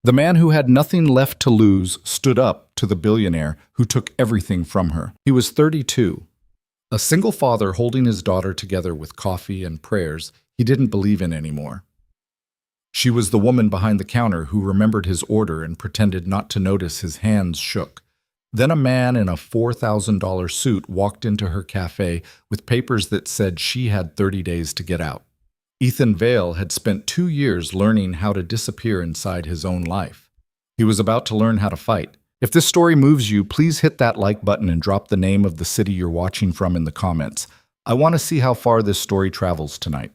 The man who had nothing left to lose stood up to the billionaire who took everything from her. He was 32. A single father holding his daughter together with coffee and prayers he didn't believe in anymore. She was the woman behind the counter who remembered his order and pretended not to notice his hands shook. Then a man in a $4,000 suit walked into her cafe with papers that said she had 30 days to get out. Ethan Vale had spent 2 years learning how to disappear inside his own life. He was about to learn how to fight. If this story moves you, please hit that like button and drop the name of the city you're watching from in the comments. I want to see how far this story travels tonight.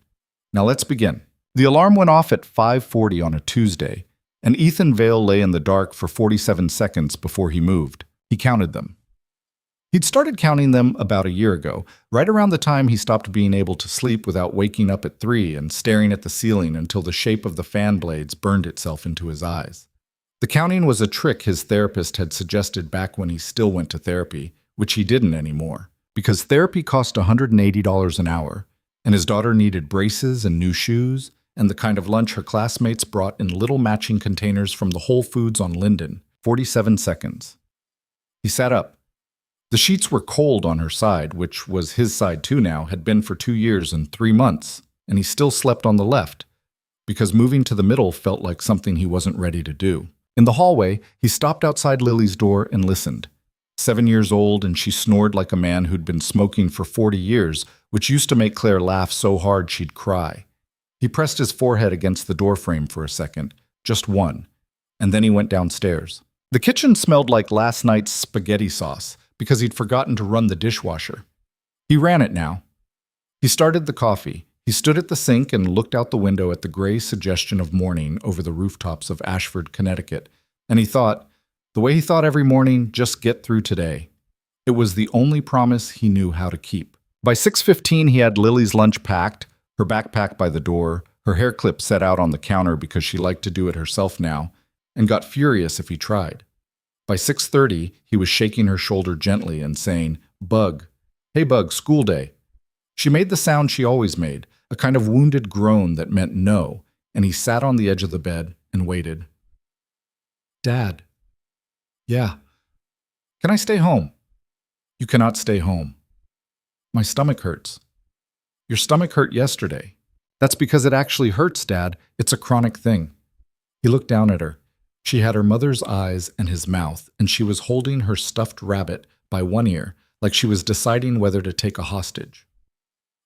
Now let's begin. The alarm went off at 5:40 on a Tuesday, and Ethan Vale lay in the dark for 47 seconds before he moved. He counted them. He'd started counting them about a year ago, right around the time he stopped being able to sleep without waking up at 3 and staring at the ceiling until the shape of the fan blades burned itself into his eyes. The counting was a trick his therapist had suggested back when he still went to therapy, which he didn't anymore, because therapy cost $180 an hour, and his daughter needed braces and new shoes, and the kind of lunch her classmates brought in little matching containers from the Whole Foods on Linden. 47 seconds. He sat up. The sheets were cold on her side, which was his side too now, had been for 2 years and 3 months, and he still slept on the left, because moving to the middle felt like something he wasn't ready to do. In the hallway, he stopped outside Lily's door and listened. 7 years old, and she snored like a man who'd been smoking for 40 years, which used to make Claire laugh so hard she'd cry. He pressed his forehead against the doorframe for a second, just one, and then he went downstairs. The kitchen smelled like last night's spaghetti sauce because he'd forgotten to run the dishwasher. He ran it now. He started the coffee. He stood at the sink and looked out the window at the gray suggestion of morning over the rooftops of Ashford, Connecticut, and he thought, the way he thought every morning, just get through today. It was the only promise he knew how to keep. By 6:15, he had Lily's lunch packed, her backpack by the door, her hair clip set out on the counter because she liked to do it herself now, and got furious if he tried. By 6:30, he was shaking her shoulder gently and saying, "Bug. Hey, Bug, school day." She made the sound she always made, a kind of wounded groan that meant no, and he sat on the edge of the bed and waited. "Dad." "Yeah." "Can I stay home?" "You cannot stay home." "My stomach hurts." "Your stomach hurt yesterday." "That's because it actually hurts, Dad. It's a chronic thing." He looked down at her. She had her mother's eyes and his mouth, and she was holding her stuffed rabbit by one ear, like she was deciding whether to take a hostage.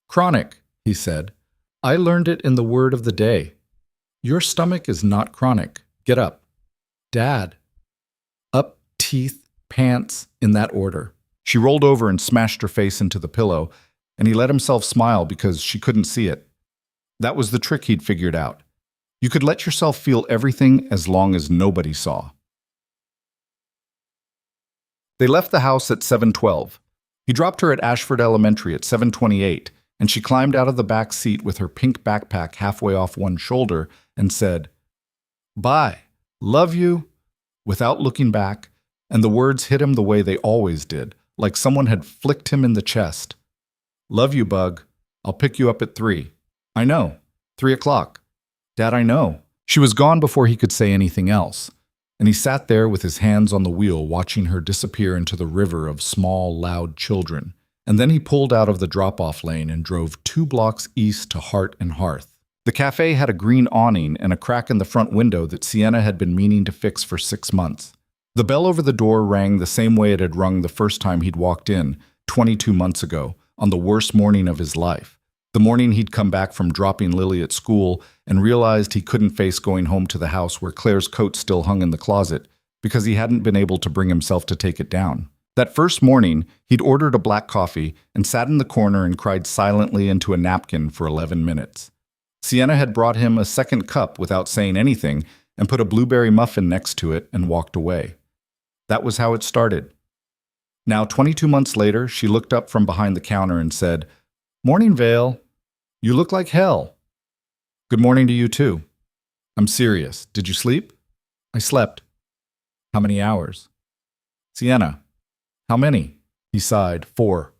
"Chronic," he said. "I learned it in the word of the day. Your stomach is not chronic. Get up." "Dad." Up, teeth, pants, in that order. She rolled over and smashed her face into the pillow, and he let himself smile because she couldn't see it. That was the trick he'd figured out. You could let yourself feel everything as long as nobody saw. They left the house at 7:12. He dropped her at Ashford Elementary at 7:28, and she climbed out of the back seat with her pink backpack halfway off one shoulder and said, "Bye, love you," without looking back, and the words hit him the way they always did, like someone had flicked him in the chest. "Love you, Bug. I'll pick you up at 3. "I know. 3 o'clock. "Dad, I know." She was gone before he could say anything else, and he sat there with his hands on the wheel watching her disappear into the river of small, loud children, and then he pulled out of the drop-off lane and drove 2 blocks east to Heart and Hearth. The cafe had a green awning and a crack in the front window that Sienna had been meaning to fix for 6 months. The bell over the door rang the same way it had rung the first time he'd walked in, 22 months ago, on the worst morning of his life. The morning he'd come back from dropping Lily at school and realized he couldn't face going home to the house where Claire's coat still hung in the closet because he hadn't been able to bring himself to take it down. That first morning, he'd ordered a black coffee and sat in the corner and cried silently into a napkin for 11 minutes. Sienna had brought him a second cup without saying anything and put a blueberry muffin next to it and walked away. That was how it started. Now, 22 months later, she looked up from behind the counter and said, "Morning, Vale. You look like hell." "Good morning to you, too." "I'm serious. Did you sleep?" "I slept." "How many hours?" "Sienna." "How many?" He sighed. 4.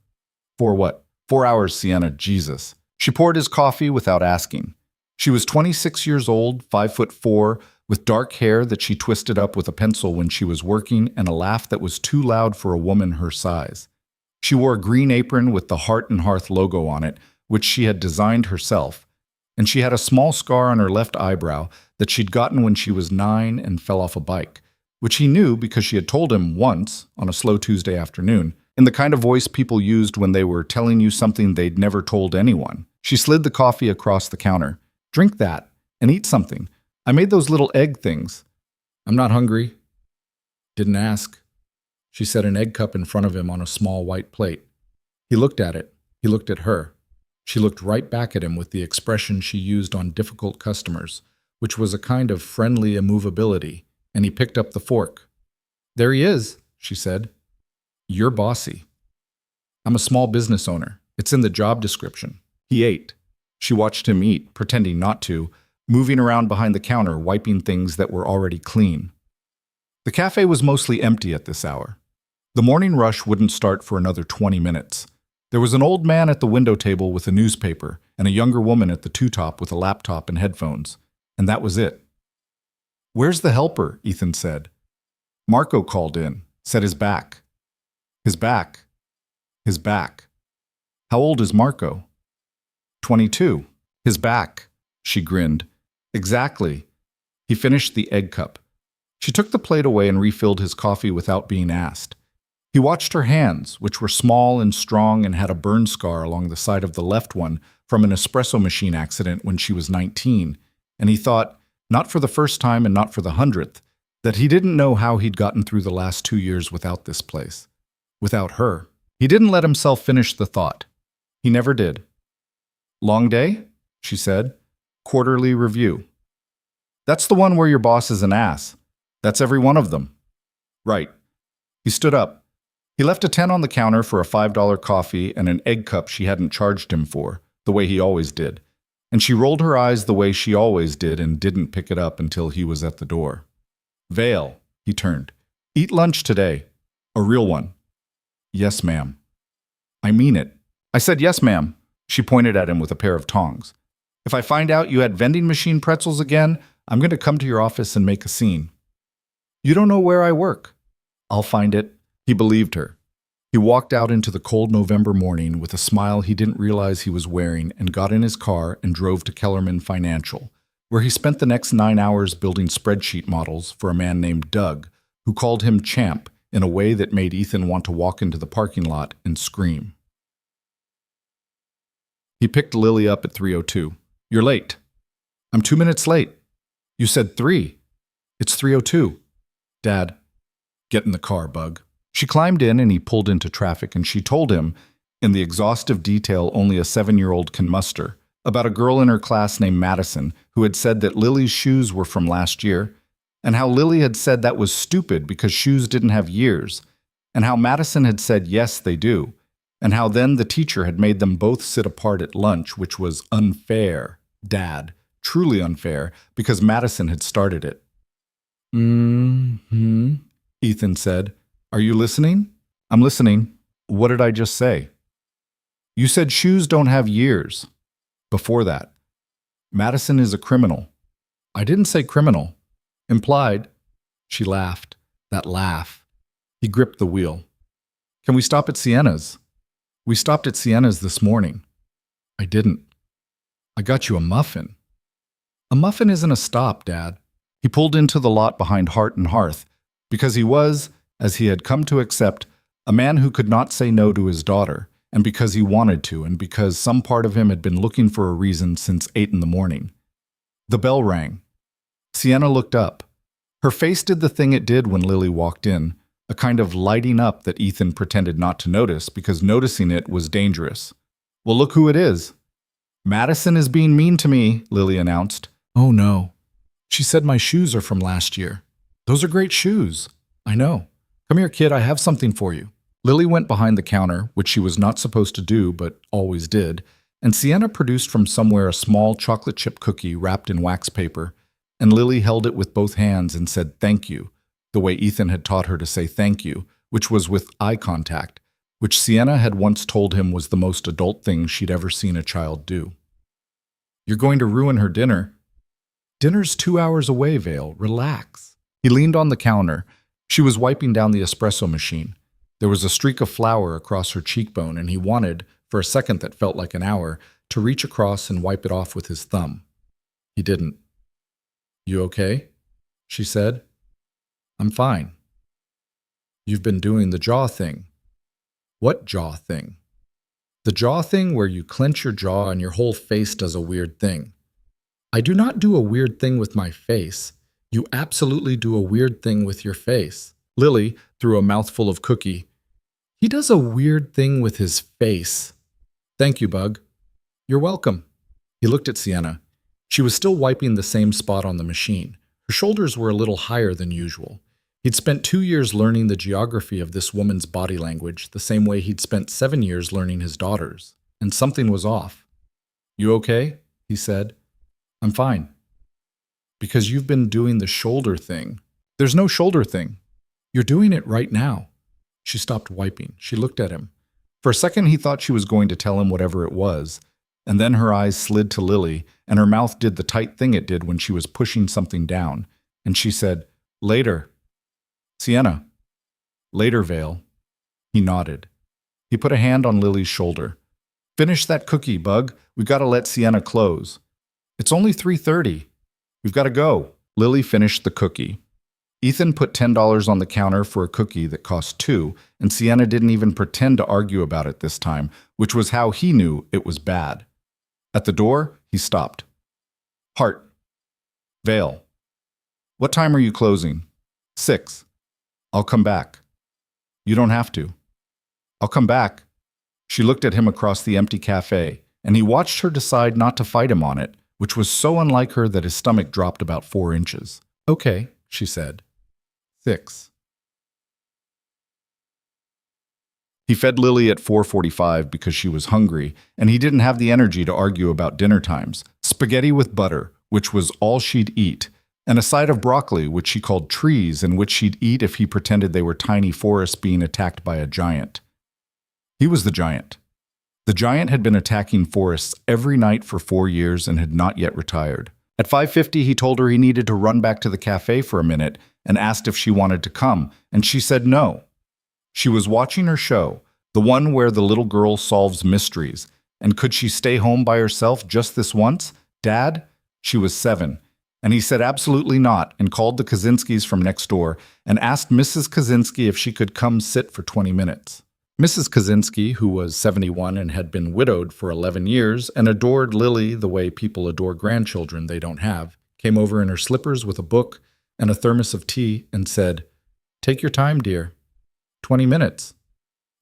"4 what?" 4 hours, Sienna, Jesus. She poured his coffee without asking. She was 26 years old, 5'4", with dark hair that she twisted up with a pencil when she was working and a laugh that was too loud for a woman her size. She wore a green apron with the Heart and Hearth logo on it, which she had designed herself, and she had a small scar on her left eyebrow that she'd gotten when she was 9 and fell off a bike, which he knew because she had told him once on a slow Tuesday afternoon, in the kind of voice people used when they were telling you something they'd never told anyone. She slid the coffee across the counter. "Drink that and eat something. I made those little egg things." "I'm not hungry." "Didn't ask." She set an egg cup in front of him on a small white plate. He looked at it. He looked at her. She looked right back at him with the expression she used on difficult customers, which was a kind of friendly immovability, and he picked up the fork. "There he is," she said. "You're bossy." "I'm a small business owner. It's in the job description." He ate. She watched him eat, pretending not to, moving around behind the counter, wiping things that were already clean. The cafe was mostly empty at this hour. The morning rush wouldn't start for another 20 minutes. There was an old man at the window table with a newspaper, and a younger woman at the two-top with a laptop and headphones. And that was it. "Where's the helper?" Ethan said. Marco called in, said his back. His back. His back. "How old is Marco?" 22. "His back." She grinned. "Exactly." He finished the egg cup. She took the plate away and refilled his coffee without being asked. He watched her hands, which were small and strong and had a burn scar along the side of the left one from an espresso machine accident when she was 19, and he thought, not for the first time and not for the 100th, that he didn't know how he'd gotten through the last 2 years without this place. Without her. He didn't let himself finish the thought. He never did. "Long day?" she said. "Quarterly review." "That's the one where your boss is an ass. That's every one of them." "Right." He stood up. He left a 10 on the counter for a $5 coffee and an egg cup she hadn't charged him for, the way he always did. And she rolled her eyes the way she always did and didn't pick it up until he was at the door. "Vale," he turned. "Eat lunch today. A real one." "Yes, ma'am." "I mean it." "I said yes, ma'am." She pointed at him with a pair of tongs. "If I find out you had vending machine pretzels again, I'm going to come to your office and make a scene." "You don't know where I work." "I'll find it." He believed her. He walked out into the cold November morning with a smile he didn't realize he was wearing and got in his car and drove to Kellerman Financial, where he spent the next 9 hours building spreadsheet models for a man named Doug, who called him Champ in a way that made Ethan want to walk into the parking lot and scream. He picked Lily up at 3:02. "You're late." "I'm 2 minutes late." "You said 3. It's 3:02. "Dad." "Get in the car, Bug." She climbed in and he pulled into traffic, and she told him, in the exhaustive detail only a 7-year-old can muster, about a girl in her class named Madison who had said that Lily's shoes were from last year, and how Lily had said that was stupid because shoes didn't have years, and how Madison had said yes, they do, and how then the teacher had made them both sit apart at lunch, which was unfair, Dad, truly unfair, because Madison had started it. "Mm-hmm," Ethan said. "Are you listening?" "I'm listening." "What did I just say?" "You said shoes don't have years." "Before that." "Madison is a criminal." "I didn't say criminal." "Implied." She laughed. That laugh. He gripped the wheel. "Can we stop at Sienna's?" "We stopped at Sienna's this morning." "I didn't." "I got you a muffin." "A muffin isn't a stop, Dad." He pulled into the lot behind Heart and Hearth because he was, as he had come to accept, a man who could not say no to his daughter, and because he wanted to, and because some part of him had been looking for a reason since 8 in the morning. The bell rang. Sienna looked up. Her face did the thing it did when Lily walked in, a kind of lighting up that Ethan pretended not to notice because noticing it was dangerous. "Well, look who it is." "Madison is being mean to me," Lily announced. "Oh, no. She said my shoes are from last year." "Those are great shoes." "I know. Come here, kid, I have something for you." Lily went behind the counter, which she was not supposed to do but always did, and Sienna produced from somewhere a small chocolate chip cookie wrapped in wax paper, and Lily held it with both hands and said thank you, the way Ethan had taught her to say thank you, which was with eye contact, which Sienna had once told him was the most adult thing she'd ever seen a child do. "You're going to ruin her dinner." Dinner's 2 hours away, Vale. Relax. He leaned on the counter. She was wiping down the espresso machine. There was a streak of flour across her cheekbone, and he wanted, for a second that felt like an hour, to reach across and wipe it off with his thumb. He didn't. You okay? She said. I'm fine. You've been doing the jaw thing. What jaw thing? The jaw thing where you clench your jaw and your whole face does a weird thing. I do not do a weird thing with my face. You absolutely do a weird thing with your face. Lily threw a mouthful of cookie. He does a weird thing with his face. Thank you, Bug. You're welcome. He looked at Sienna. She was still wiping the same spot on the machine. Her shoulders were a little higher than usual. He'd spent 2 years learning the geography of this woman's body language, the same way he'd spent 7 years learning his daughter's. And something was off. You okay? He said. I'm fine. Because you've been doing the shoulder thing. There's no shoulder thing. You're doing it right now. She stopped wiping. She looked at him. For a second, he thought she was going to tell him whatever it was. And then her eyes slid to Lily, and her mouth did the tight thing it did when she was pushing something down. And she said, Later. Sienna. Later, Vale. He nodded. He put a hand on Lily's shoulder. Finish that cookie, Bug. We've got to let Sienna close. It's only 3:30. We've got to go. Lily finished the cookie. Ethan put $10 on the counter for a cookie that cost $2, and Sienna didn't even pretend to argue about it this time, which was how he knew it was bad. At the door, he stopped. Hart. Vale. What time are you closing? 6. I'll come back. You don't have to. I'll come back. She looked at him across the empty cafe, and he watched her decide not to fight him on it, which was so unlike her that his stomach dropped about 4 inches. Okay, she said. 6. He fed Lily at 4:45 because she was hungry, and he didn't have the energy to argue about dinner times. Spaghetti with butter, which was all she'd eat, and a side of broccoli, which she called trees, and which she'd eat if he pretended they were tiny forests being attacked by a giant. He was the giant. The giant had been attacking forests every night for 4 years and had not yet retired. At 5:50, he told her he needed to run back to the cafe for a minute and asked if she wanted to come, and she said no. She was watching her show, the one where the little girl solves mysteries, and could she stay home by herself just this once? Dad? She was 7. And he said absolutely not and called the Kaczynskis from next door and asked Mrs. Kaczynski if she could come sit for 20 minutes. Mrs. Kaczynski, who was 71 and had been widowed for 11 years and adored Lily the way people adore grandchildren they don't have, came over in her slippers with a book and a thermos of tea and said, Take your time, dear. 20 minutes.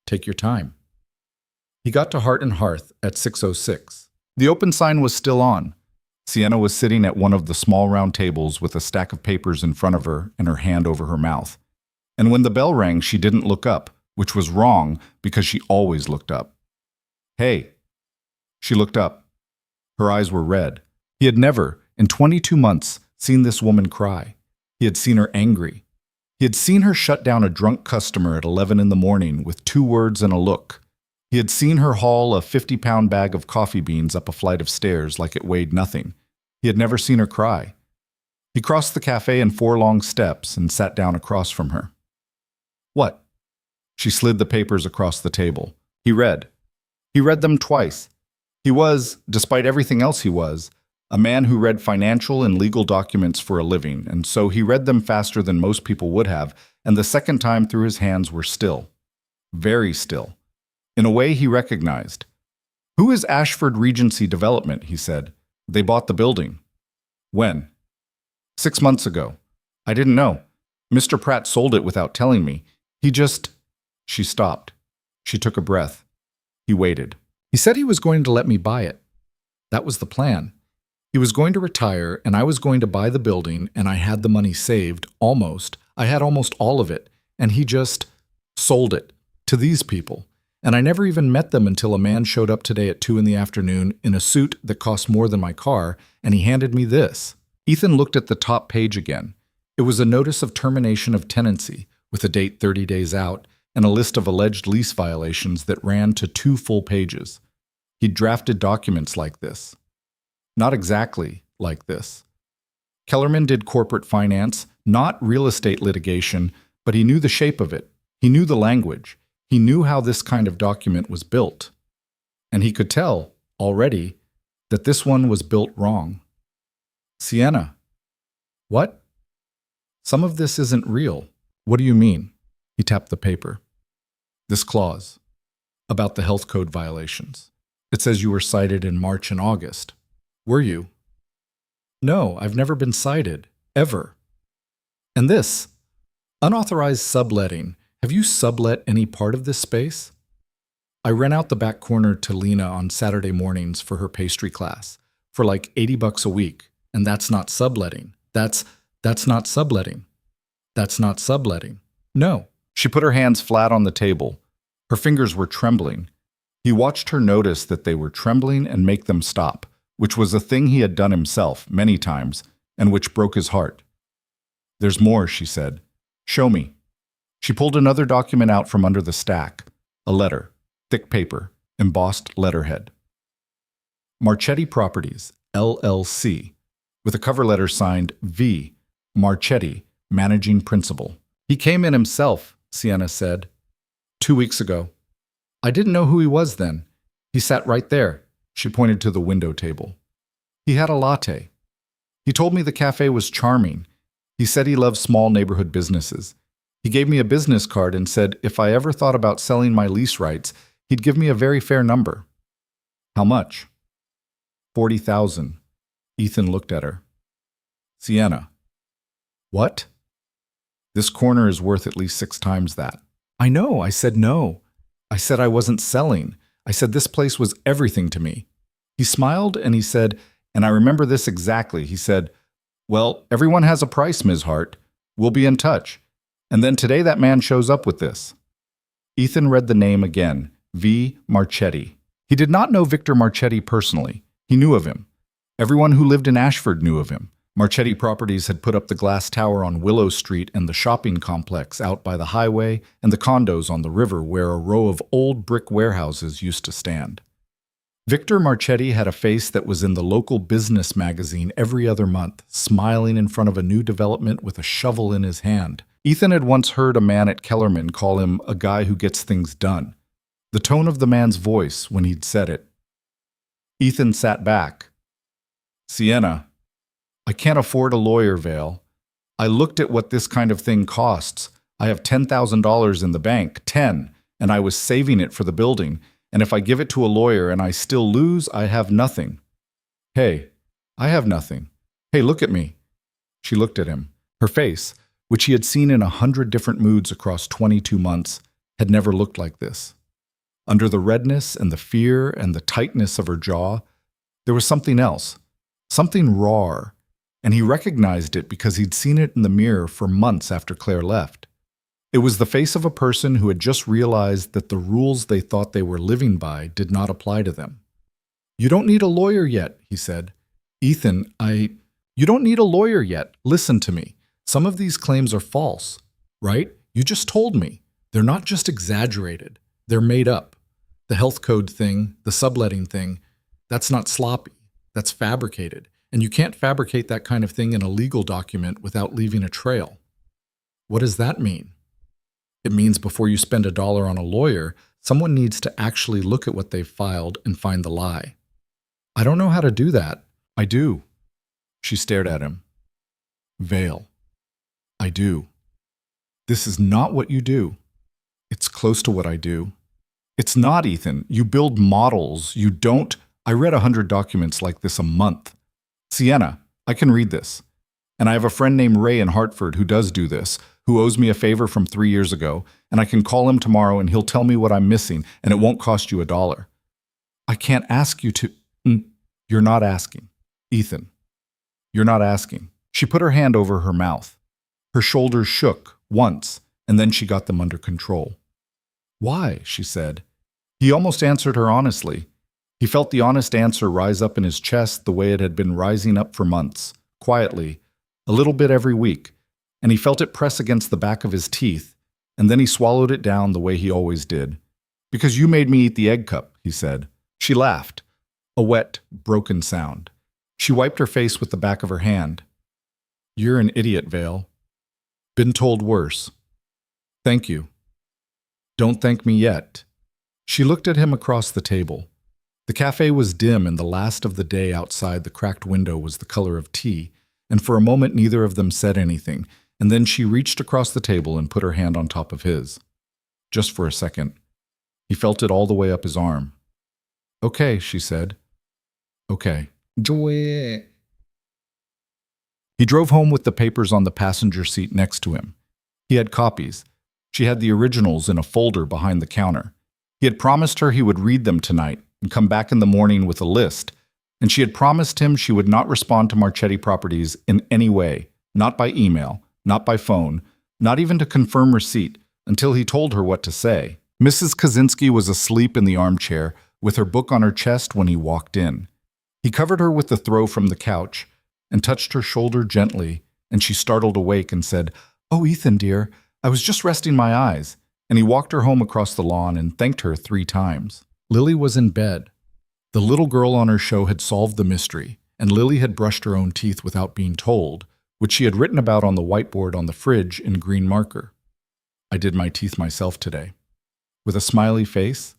Take your time. He got to Heart and Hearth at 6:06. The open sign was still on. Sienna was sitting at one of the small round tables with a stack of papers in front of her and her hand over her mouth. And when the bell rang, she didn't look up, which was wrong because she always looked up. Hey. She looked up. Her eyes were red. He had never, in 22 months, seen this woman cry. He had seen her angry. He had seen her shut down a drunk customer at 11 in the morning with 2 words and a look. He had seen her haul a 50-pound bag of coffee beans up a flight of stairs like it weighed nothing. He had never seen her cry. He crossed the cafe in 4 long steps and sat down across from her. What? She slid the papers across the table. He read. He read them twice. He was, despite everything else he was, a man who read financial and legal documents for a living, and so he read them faster than most people would have, and the second time through his hands were still. Very still. In a way he recognized. Who is Ashford Regency Development, he said. They bought the building. When? 6 months ago. I didn't know. Mr. Pratt sold it without telling me. He just... She stopped. She took a breath. He waited. He said he was going to let me buy it. That was the plan. He was going to retire, and I was going to buy the building, and I had the money saved, almost. I had almost all of it, and he just sold it to these people. And I never even met them until a man showed up today at 2 in the afternoon in a suit that cost more than my car, and he handed me this. Ethan looked at the top page again. It was a notice of termination of tenancy, with a date 30 days out, and a list of alleged lease violations that ran to 2 full pages. He'd drafted documents like this. Not exactly like this. Kellerman did corporate finance, not real estate litigation, but he knew the shape of it. He knew the language. He knew how this kind of document was built. And he could tell, already, that this one was built wrong. Sienna. What? Some of this isn't real. What do you mean? He tapped the paper. This clause. About the health code violations. It says you were cited in March and August. Were you? No, I've never been cited. Ever. And this. Unauthorized subletting. Have you sublet any part of this space? I rent out the back corner to Lena on Saturday mornings for her pastry class for like $80 a week, and that's not subletting. That's not subletting. That's not subletting. No. She put her hands flat on the table. Her fingers were trembling. He watched her notice that they were trembling and make them stop, which was a thing he had done himself many times and which broke his heart. There's more, she said. Show me. She pulled another document out from under the stack. A letter. Thick paper. Embossed letterhead. Marchetti Properties, LLC, with a cover letter signed V. Marchetti, Managing Principal. He came in himself, Sienna said. 2 weeks ago. I didn't know who he was then. He sat right there. She pointed to the window table. He had a latte. He told me the cafe was charming. He said he loved small neighborhood businesses. He gave me a business card and said if I ever thought about selling my lease rights, he'd give me a very fair number. How much? 40,000. Ethan looked at her. Sienna. What? This corner is worth at least 6 times that. I know. I said no. I said I wasn't selling. I said this place was everything to me. He smiled and he said, and I remember this exactly, he said, well, everyone has a price, Ms. Hart. We'll be in touch. And then today that man shows up with this. Ethan read the name again, V. Marchetti. He did not know Victor Marchetti personally. He knew of him. Everyone who lived in Ashford knew of him. Marchetti Properties had put up the glass tower on Willow Street and the shopping complex out by the highway and the condos on the river where a row of old brick warehouses used to stand. Victor Marchetti had a face that was in the local business magazine every other month, smiling in front of a new development with a shovel in his hand. Ethan had once heard a man at Kellerman call him a guy who gets things done. The tone of the man's voice when he'd said it. Ethan sat back. Sienna. I can't afford a lawyer, Vale. I looked at what this kind of thing costs. I have $10,000 in the bank, 10, and I was saving it for the building. And if I give it to a lawyer and I still lose, I have nothing. Hey, I have nothing. Hey, look at me. She looked at him. Her face, which he had seen in 100 different moods across 22 months, had never looked like this. Under the redness and the fear and the tightness of her jaw, there was something else, something raw. And he recognized it because he'd seen it in the mirror for months after Claire left. It was the face of a person who had just realized that the rules they thought they were living by did not apply to them. You don't need a lawyer yet, he said. Ethan, You don't need a lawyer yet. Listen to me. Some of these claims are false, right? You just told me. They're not just exaggerated. They're made up. The health code thing, the subletting thing, that's not sloppy. That's fabricated. And you can't fabricate that kind of thing in a legal document without leaving a trail. What does that mean? It means before you spend $1 on a lawyer, someone needs to actually look at what they've filed and find the lie. I don't know how to do that. I do. She stared at him. Vale. I do. This is not what you do. It's close to what I do. It's not, Ethan. You build models. You don't. I read 100 documents like this a month. Sienna, I can read this. And I have a friend named Ray in Hartford who does do this, who owes me a favor from 3 years ago, and I can call him tomorrow and he'll tell me what I'm missing, and it won't cost you $1. I can't ask you to. You're not asking. Ethan, you're not asking. She put her hand over her mouth. Her shoulders shook once, and then she got them under control. Why? She said. He almost answered her honestly. He felt the honest answer rise up in his chest the way it had been rising up for months, quietly, a little bit every week, and he felt it press against the back of his teeth, and then he swallowed it down the way he always did. Because you made me eat the egg cup, he said. She laughed, a wet, broken sound. She wiped her face with the back of her hand. You're an idiot, Vale. Been told worse. Thank you. Don't thank me yet. She looked at him across the table. The cafe was dim and the last of the day outside the cracked window was the color of tea, and for a moment neither of them said anything, and then she reached across the table and put her hand on top of his. Just for a second. He felt it all the way up his arm. Okay, she said. Okay. Joy. He drove home with the papers on the passenger seat next to him. He had copies. She had the originals in a folder behind the counter. He had promised her he would read them tonight and come back in the morning with a list, and she had promised him she would not respond to Marchetti Properties in any way, not by email, not by phone, not even to confirm receipt, until he told her what to say. Mrs. Kaczynski was asleep in the armchair, with her book on her chest when he walked in. He covered her with the throw from the couch and touched her shoulder gently, and she startled awake and said, "Oh, Ethan, dear, I was just resting my eyes." And he walked her home across the lawn and thanked her 3 times. Lily was in bed. The little girl on her show had solved the mystery, and Lily had brushed her own teeth without being told, which she had written about on the whiteboard on the fridge in green marker. "I did my teeth myself today." With a smiley face.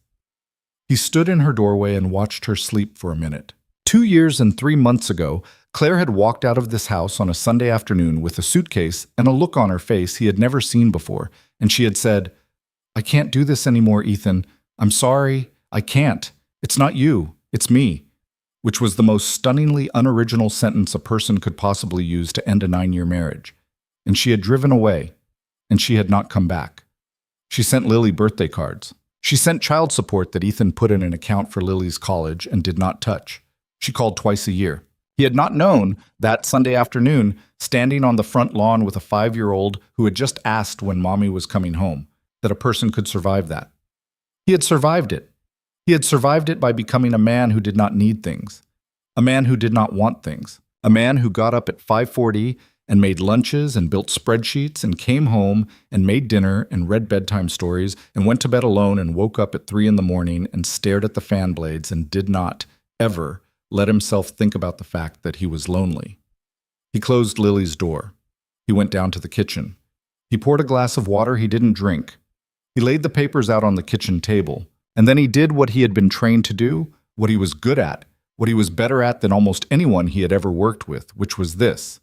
He stood in her doorway and watched her sleep for a minute. 2 years and 3 months ago, Claire had walked out of this house on a Sunday afternoon with a suitcase and a look on her face he had never seen before, and she had said, "I can't do this anymore, Ethan. I'm sorry. I can't. It's not you. It's me," which was the most stunningly unoriginal sentence a person could possibly use to end a 9-year marriage. And she had driven away, and she had not come back. She sent Lily birthday cards. She sent child support that Ethan put in an account for Lily's college and did not touch. She called twice a year. He had not known that Sunday afternoon, standing on the front lawn with a 5-year-old who had just asked when mommy was coming home, that a person could survive that. He had survived it. He had survived it by becoming a man who did not need things, a man who did not want things, a man who got up at 5:40 and made lunches and built spreadsheets and came home and made dinner and read bedtime stories and went to bed alone and woke up at 3 in the morning and stared at the fan blades and did not, ever, let himself think about the fact that he was lonely. He closed Lily's door. He went down to the kitchen. He poured a glass of water he didn't drink. He laid the papers out on the kitchen table, and then he did what he had been trained to do, what he was good at, what he was better at than almost anyone he had ever worked with, which was this.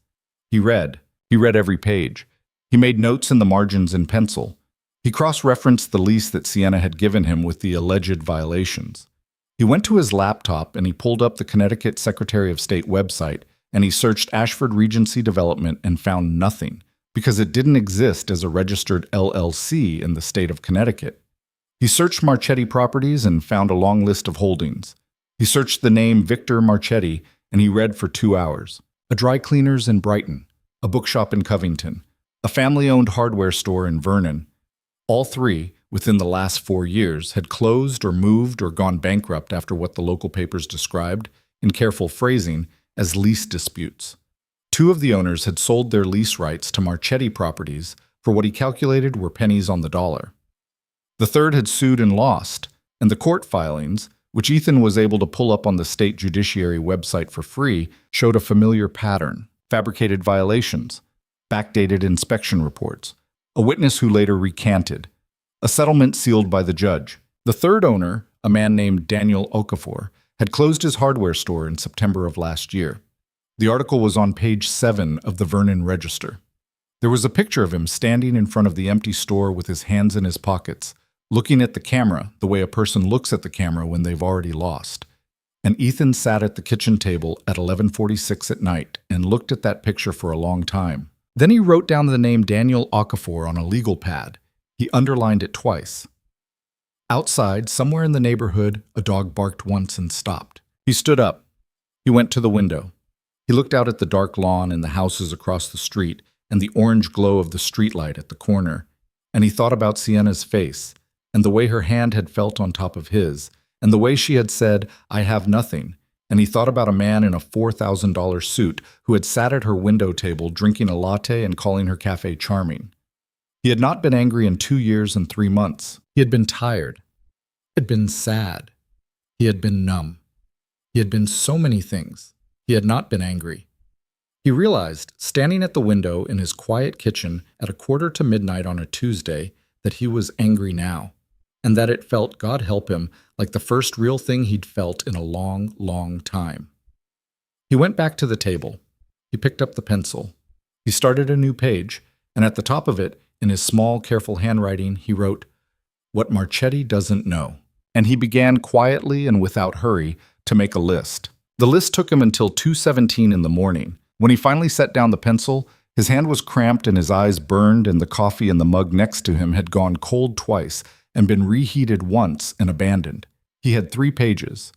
He read. He read every page. He made notes in the margins in pencil. He cross-referenced the lease that Sienna had given him with the alleged violations. He went to his laptop and he pulled up the Connecticut Secretary of State website and he searched Ashford Regency Development and found nothing, because it didn't exist as a registered LLC in the state of Connecticut. He searched Marchetti Properties and found a long list of holdings. He searched the name Victor Marchetti and he read for 2 hours. A dry cleaner's in Brighton, a bookshop in Covington, a family-owned hardware store in Vernon. All 3, within the last 4 years, had closed or moved or gone bankrupt after what the local papers described, in careful phrasing, as lease disputes. 2 of the owners had sold their lease rights to Marchetti Properties for what he calculated were pennies on the dollar. The 3rd had sued and lost, and the court filings, which Ethan was able to pull up on the state judiciary website for free, showed a familiar pattern: fabricated violations, backdated inspection reports, a witness who later recanted, a settlement sealed by the judge. The 3rd owner, a man named Daniel Okafor, had closed his hardware store in September of last year. The article was on page 7 of the Vernon Register. There was a picture of him standing in front of the empty store with his hands in his pockets, looking at the camera the way a person looks at the camera when they've already lost. And Ethan sat at the kitchen table at 11:46 at night and looked at that picture for a long time. Then he wrote down the name Daniel Okafor on a legal pad. He underlined it twice. Outside, somewhere in the neighborhood, a dog barked once and stopped. He stood up. He went to the window. He looked out at the dark lawn and the houses across the street and the orange glow of the streetlight at the corner, and he thought about Sienna's face and the way her hand had felt on top of his, and the way she had said, "I have nothing," and he thought about a man in a $4,000 suit who had sat at her window table drinking a latte and calling her cafe charming. He had not been angry in 2 years and 3 months. He had been tired. He had been sad. He had been numb. He had been so many things. He had not been angry. He realized, standing at the window in his quiet kitchen at 1:45 on a Tuesday, that he was angry now, and that it felt, God help him, like the first real thing he'd felt in a long, long time. He went back to the table. He picked up the pencil. He started a new page, and at the top of it, in his small, careful handwriting, he wrote, "What Marchetti doesn't know." And he began quietly and without hurry to make a list. The list took him until 2:17 in the morning. When he finally set down the pencil, his hand was cramped and his eyes burned, and the coffee in the mug next to him had gone cold twice and been reheated once and abandoned. He had 3 pages.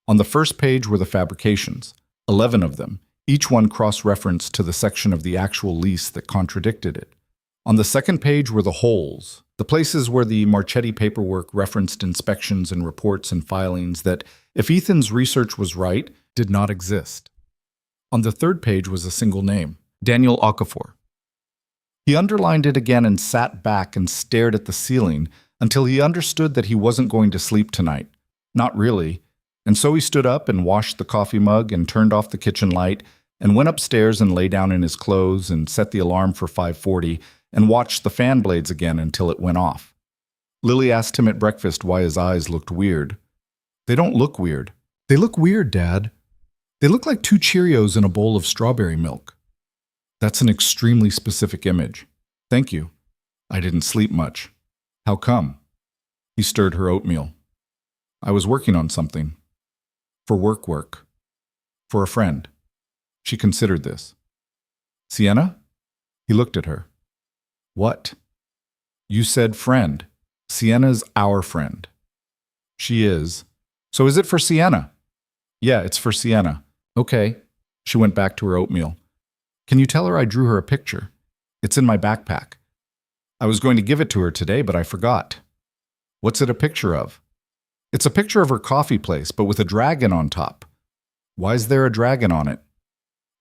On the first page were the fabrications, 11 of them, each one cross-referenced to the section of the actual lease that contradicted it. On the second page were the holes, the places where the Marchetti paperwork referenced inspections and reports and filings that, if Ethan's research was right, did not exist. On the third page was a single name, Daniel Okafor. He underlined it again and sat back and stared at the ceiling until he understood that he wasn't going to sleep tonight. Not really. And so he stood up and washed the coffee mug and turned off the kitchen light and went upstairs and lay down in his clothes and set the alarm for 5:40 and watched the fan blades again until it went off. Lily asked him at breakfast why his eyes looked weird. "They don't look weird. They look weird, Dad. They look like 2 Cheerios in a bowl of strawberry milk." "That's an extremely specific image. Thank you. I didn't sleep much. How come?" He stirred her oatmeal. "I was working on something. For work. For a friend." She considered this. "Sienna?" He looked at her. "What?" "You said friend. Sienna's our friend." "She is. So is it for Sienna?" "Yeah, it's for Sienna." "Okay." She went back to her oatmeal. "Can you tell her I drew her a picture? It's in my backpack. I was going to give it to her today, but I forgot." "What's it a picture of?" "It's a picture of her coffee place, but with a dragon on top." "Why's there a dragon on it?"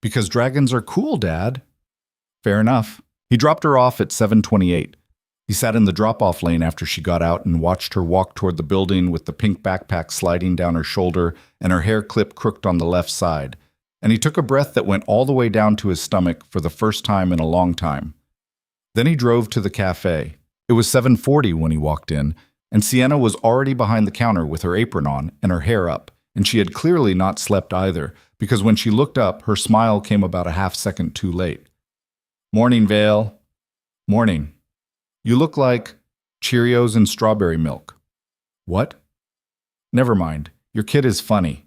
"Because dragons are cool, Dad." "Fair enough." He dropped her off at 7:28. He sat in the drop-off lane after she got out and watched her walk toward the building with the pink backpack sliding down her shoulder and her hair clip crooked on the left side. And he took a breath that went all the way down to his stomach for the first time in a long time. Then he drove to the cafe. It was 7:40 when he walked in, and Sienna was already behind the counter with her apron on and her hair up, and she had clearly not slept either, because when she looked up, her smile came about a half-second too late. "Morning, Vale." "Morning. You look like Cheerios and strawberry milk." "What?" "Never mind. Your kid is funny."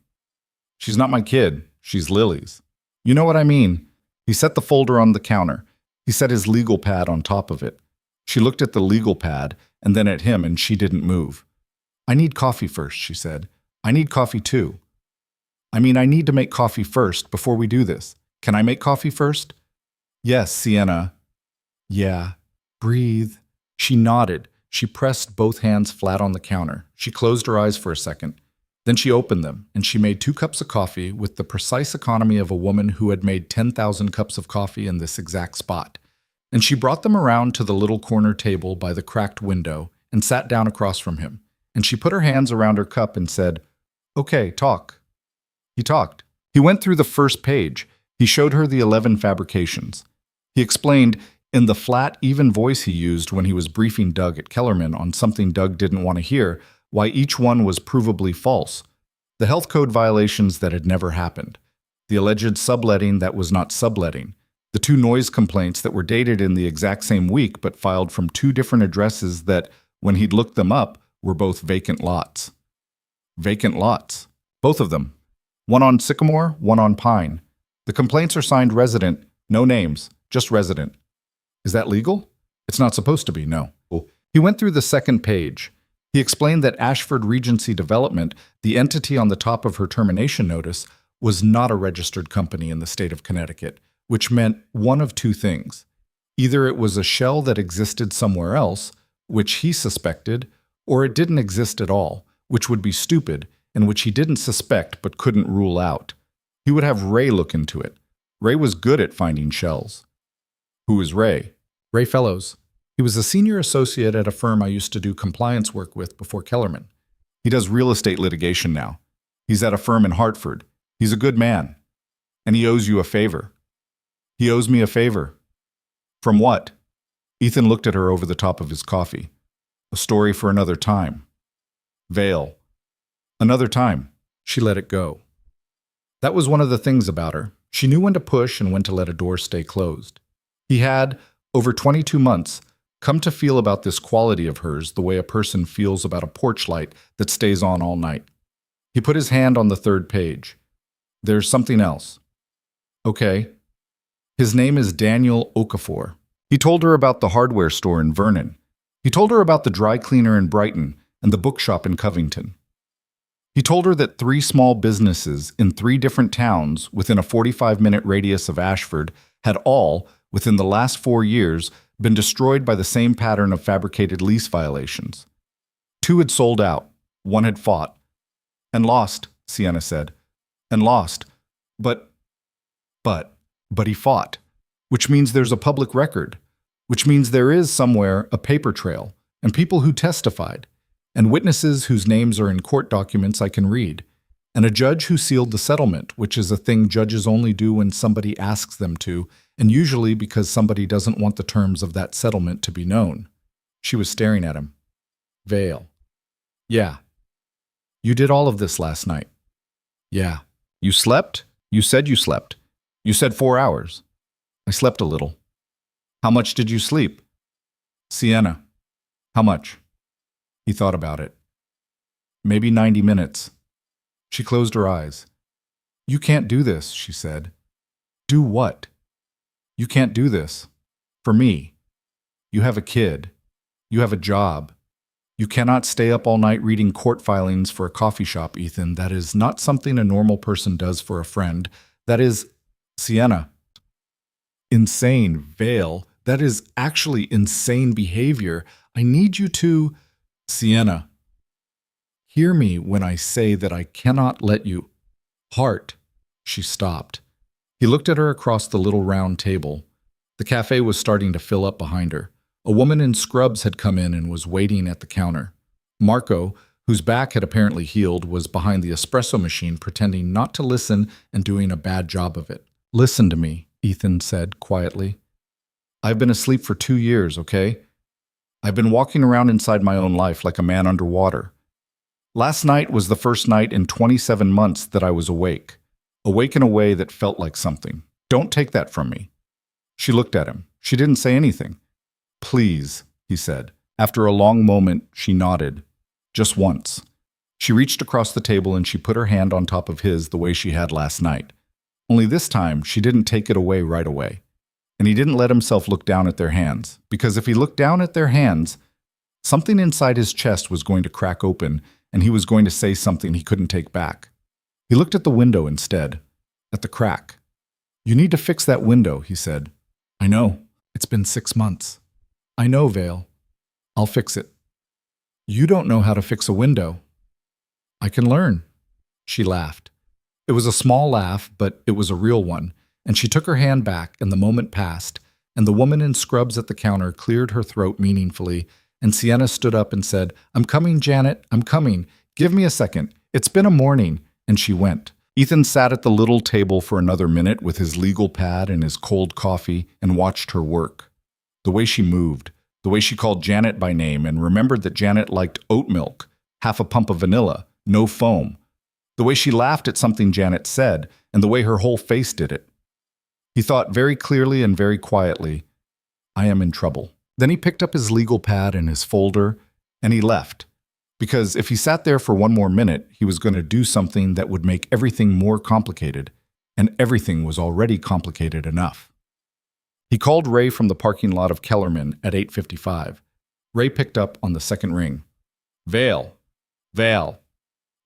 "She's not my kid. She's Lily's." "You know what I mean." He set the folder on the counter. He set his legal pad on top of it. She looked at the legal pad and then at him, and she didn't move. "I need coffee first," she said. "I need coffee too." I need to make coffee first before we do this. Can I make coffee first?" "Yes, Sienna." "Yeah. Breathe." She nodded. She pressed both hands flat on the counter. She closed her eyes for a second. Then she opened them, and she made 2 cups of coffee with the precise economy of a woman who had made 10,000 cups of coffee in this exact spot. And she brought them around to the little corner table by the cracked window and sat down across from him. And she put her hands around her cup and said, "Okay, talk." He talked. He went through the first page. He showed her the 11 fabrications. He explained, in the flat, even voice he used when he was briefing Doug at Kellerman on something Doug didn't want to hear, why each one was provably false. The health code violations that had never happened. The alleged subletting that was not subletting. The 2 noise complaints that were dated in the exact same week but filed from 2 different addresses that, when he'd looked them up, were both vacant lots. Vacant lots. Both of them. One on Sycamore, one on Pine. The complaints are signed resident, no names, just resident. Is that legal? It's not supposed to be, no. He went through the second page. He explained that Ashford Regency Development, the entity on the top of her termination notice, was not a registered company in the state of Connecticut, which meant one of 2 things. Either it was a shell that existed somewhere else, which he suspected, or it didn't exist at all, which would be stupid, and which he didn't suspect but couldn't rule out. He would have Ray look into it. Ray was good at finding shells. Who is Ray? Ray Fellows. He was a senior associate at a firm I used to do compliance work with before Kellerman. He does real estate litigation now. He's at a firm in Hartford. He's a good man. And he owes you a favor. He owes me a favor. From what? Ethan looked at her over the top of his coffee. A story for another time. Vale. Another time. She let it go. That was one of the things about her. She knew when to push and when to let a door stay closed. He had, over 22 months, come to feel about this quality of hers the way a person feels about a porch light that stays on all night. He put his hand on the third page. There's something else. Okay. His name is Daniel Okafor. He told her about the hardware store in Vernon. He told her about the dry cleaner in Brighton and the bookshop in Covington. He told her that 3 small businesses in 3 different towns within a 45-minute radius of Ashford had all, within the last 4 years, been destroyed by the same pattern of fabricated lease violations. 2 had sold out. 1 had fought. And lost, Sienna said. And lost. But he fought. Which means there's a public record. Which means there is somewhere a paper trail, and people who testified, and witnesses whose names are in court documents I can read, and a judge who sealed the settlement, which is a thing judges only do when somebody asks them to, and usually because somebody doesn't want the terms of that settlement to be known. She was staring at him. Vale. Yeah. You did all of this last night. Yeah. You slept? You said you slept. You said 4 hours. I slept a little. How much did you sleep? Sienna. How much? He thought about it. Maybe 90 minutes. She closed her eyes. You can't do this, she said. Do what? You can't do this. For me. You have a kid. You have a job. You cannot stay up all night reading court filings for a coffee shop, Ethan. That is not something a normal person does for a friend. That is, Sienna. Insane, Vale. That is actually insane behavior. I need you to... Sienna. Hear me when I say that I cannot let you... Heart. She stopped. He looked at her across the little round table. The cafe was starting to fill up behind her. A woman in scrubs had come in and was waiting at the counter. Marco, whose back had apparently healed, was behind the espresso machine pretending not to listen and doing a bad job of it. Listen to me, Ethan said quietly. I've been asleep for 2 years, okay? I've been walking around inside my own life like a man underwater. Last night was the first night in 27 months that I was awake. Awake in a way that felt like something. Don't take that from me. She looked at him. She didn't say anything. Please, he said. After a long moment, she nodded. Just once. She reached across the table and she put her hand on top of his the way she had last night. Only this time, she didn't take it away right away. And he didn't let himself look down at their hands, because if he looked down at their hands, something inside his chest was going to crack open, and he was going to say something he couldn't take back. He looked at the window instead, at the crack. You need to fix that window, he said. I know. It's been 6 months. I know, Vale. I'll fix it. You don't know how to fix a window. I can learn. She laughed. It was a small laugh, but it was a real one, and she took her hand back, and the moment passed, and the woman in scrubs at the counter cleared her throat meaningfully, and Sienna stood up and said, I'm coming, Janet, I'm coming. Give me a second. It's been a morning. And she went. Ethan sat at the little table for another minute with his legal pad and his cold coffee and watched her work. The way she moved, the way she called Janet by name and remembered that Janet liked oat milk, half a pump of vanilla, no foam. The way she laughed at something Janet said, and the way her whole face did it. He thought very clearly and very quietly, I am in trouble. Then he picked up his legal pad and his folder, and he left. Because if he sat there for one more minute, he was going to do something that would make everything more complicated, and everything was already complicated enough. He called Ray from the parking lot of Kellerman at 8:55. Ray picked up on the second ring. Vale. Vale.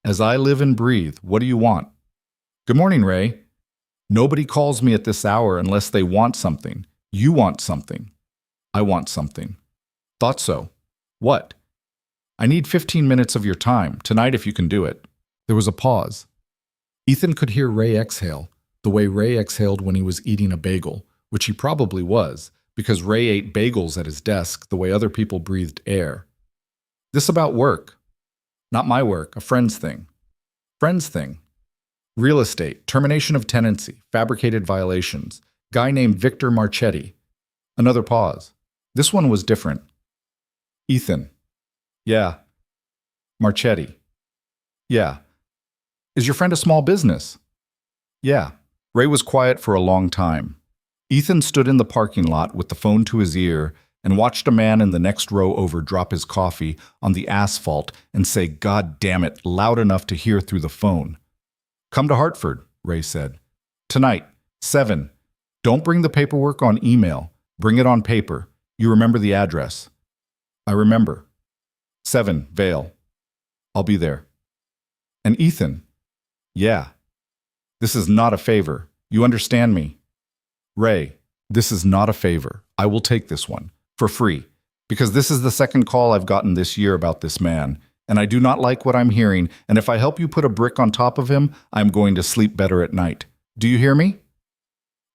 As I live and breathe, what do you want? Good morning, Ray. Nobody calls me at this hour unless they want something. You want something. I want something. Thought so. What? I need 15 minutes of your time, tonight if you can do it. There was a pause. Ethan could hear Ray exhale, the way Ray exhaled when he was eating a bagel, which he probably was, because Ray ate bagels at his desk the way other people breathed air. This about work. Not my work, a friend's thing. Friend's thing. Real estate, termination of tenancy, fabricated violations, Guy named Victor Marchetti. Another pause. This one was different. Ethan. Yeah. Marchetti. Yeah. Is your friend a small business? Yeah. Ray was quiet for a long time. Ethan stood in the parking lot with the phone to his ear and watched a man in the next row over drop his coffee on the asphalt and say, "God damn it," loud enough to hear through the phone. "Come to Hartford," Ray said. "Tonight, 7. Don't bring the paperwork on email. Bring it on paper. You remember the address?" "I remember." 7, Vale. "I'll be there." "And Ethan?" "Yeah." "This is not a favor. You understand me?" "Ray, this is not a favor. I will take this one. For free. Because this is the second call I've gotten this year about this man, and I do not like what I'm hearing, and if I help you put a brick on top of him, I'm going to sleep better at night. Do you hear me?"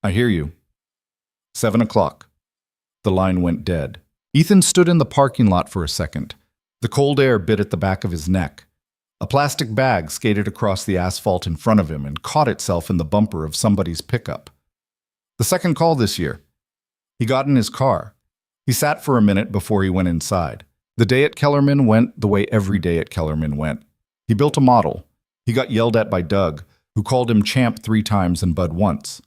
"I hear you." 7 o'clock. The line went dead. Ethan stood in the parking lot for a second. The cold air bit at the back of his neck. A plastic bag skated across the asphalt in front of him and caught itself in the bumper of somebody's pickup. The second call this year. He got in his car. He sat for a minute before he went inside. The day at Kellerman went the way every day at Kellerman went. He built a model. He got yelled at by Doug, who called him champ 3 times and Bud once.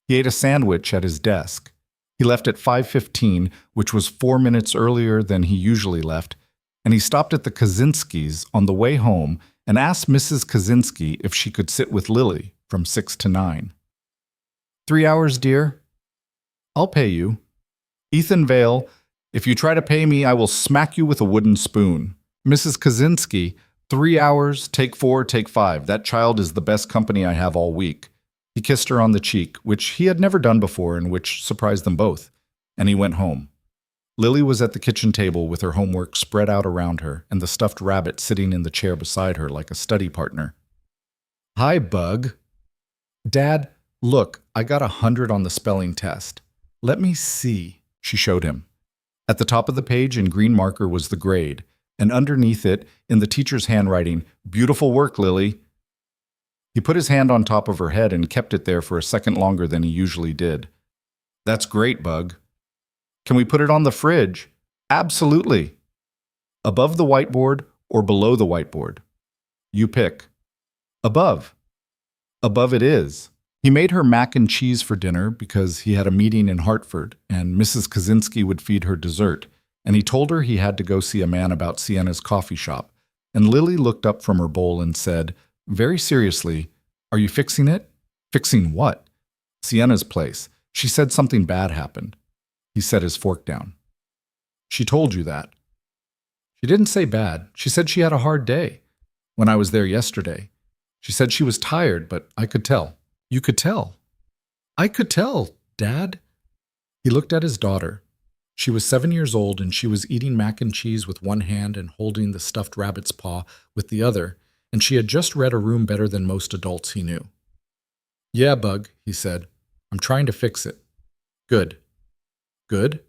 He ate a sandwich at his desk. He left at 5:15, which was 4 minutes earlier than he usually left, and he stopped at the Kaczynskis on the way home and asked Mrs. Kaczynski if she could sit with Lily from 6 to 9. 3 hours, dear? I'll pay you. Ethan Vale, if you try to pay me, I will smack you with a wooden spoon. Mrs. Kaczynski, 3 hours, take 4, take 5. That child is the best company I have all week. He kissed her on the cheek, which he had never done before and which surprised them both, and he went home. Lily was at the kitchen table with her homework spread out around her and the stuffed rabbit sitting in the chair beside her like a study partner. "Hi, Bug." "Dad, look, I got 100 on the spelling test." "Let me see." She showed him. At the top of the page in green marker was the grade, and underneath it, in the teacher's handwriting, "Beautiful work, Lily." He put his hand on top of her head and kept it there for a second longer than he usually did. "That's great, Bug." "Can we put it on the fridge?" "Absolutely." "Above the whiteboard or below the whiteboard?" "You pick." "Above." "Above it is." He made her mac and cheese for dinner because he had a meeting in Hartford and Mrs. Kaczynski would feed her dessert, and he told her he had to go see a man about Sienna's coffee shop, and Lily looked up from her bowl and said, very seriously, "Are you fixing it?" "Fixing what?" "Sienna's place. She said something bad happened." He set his fork down. "She told you that?" "She didn't say bad. She said she had a hard day. When I was there yesterday. She said she was tired, but I could tell." "You could tell?" "I could tell, Dad." He looked at his daughter. She was 7 years old and she was eating mac and cheese with one hand and holding the stuffed rabbit's paw with the other, and she had just read a room better than most adults he knew. "Yeah, Bug," he said. "I'm trying to fix it." "Good." "Good?"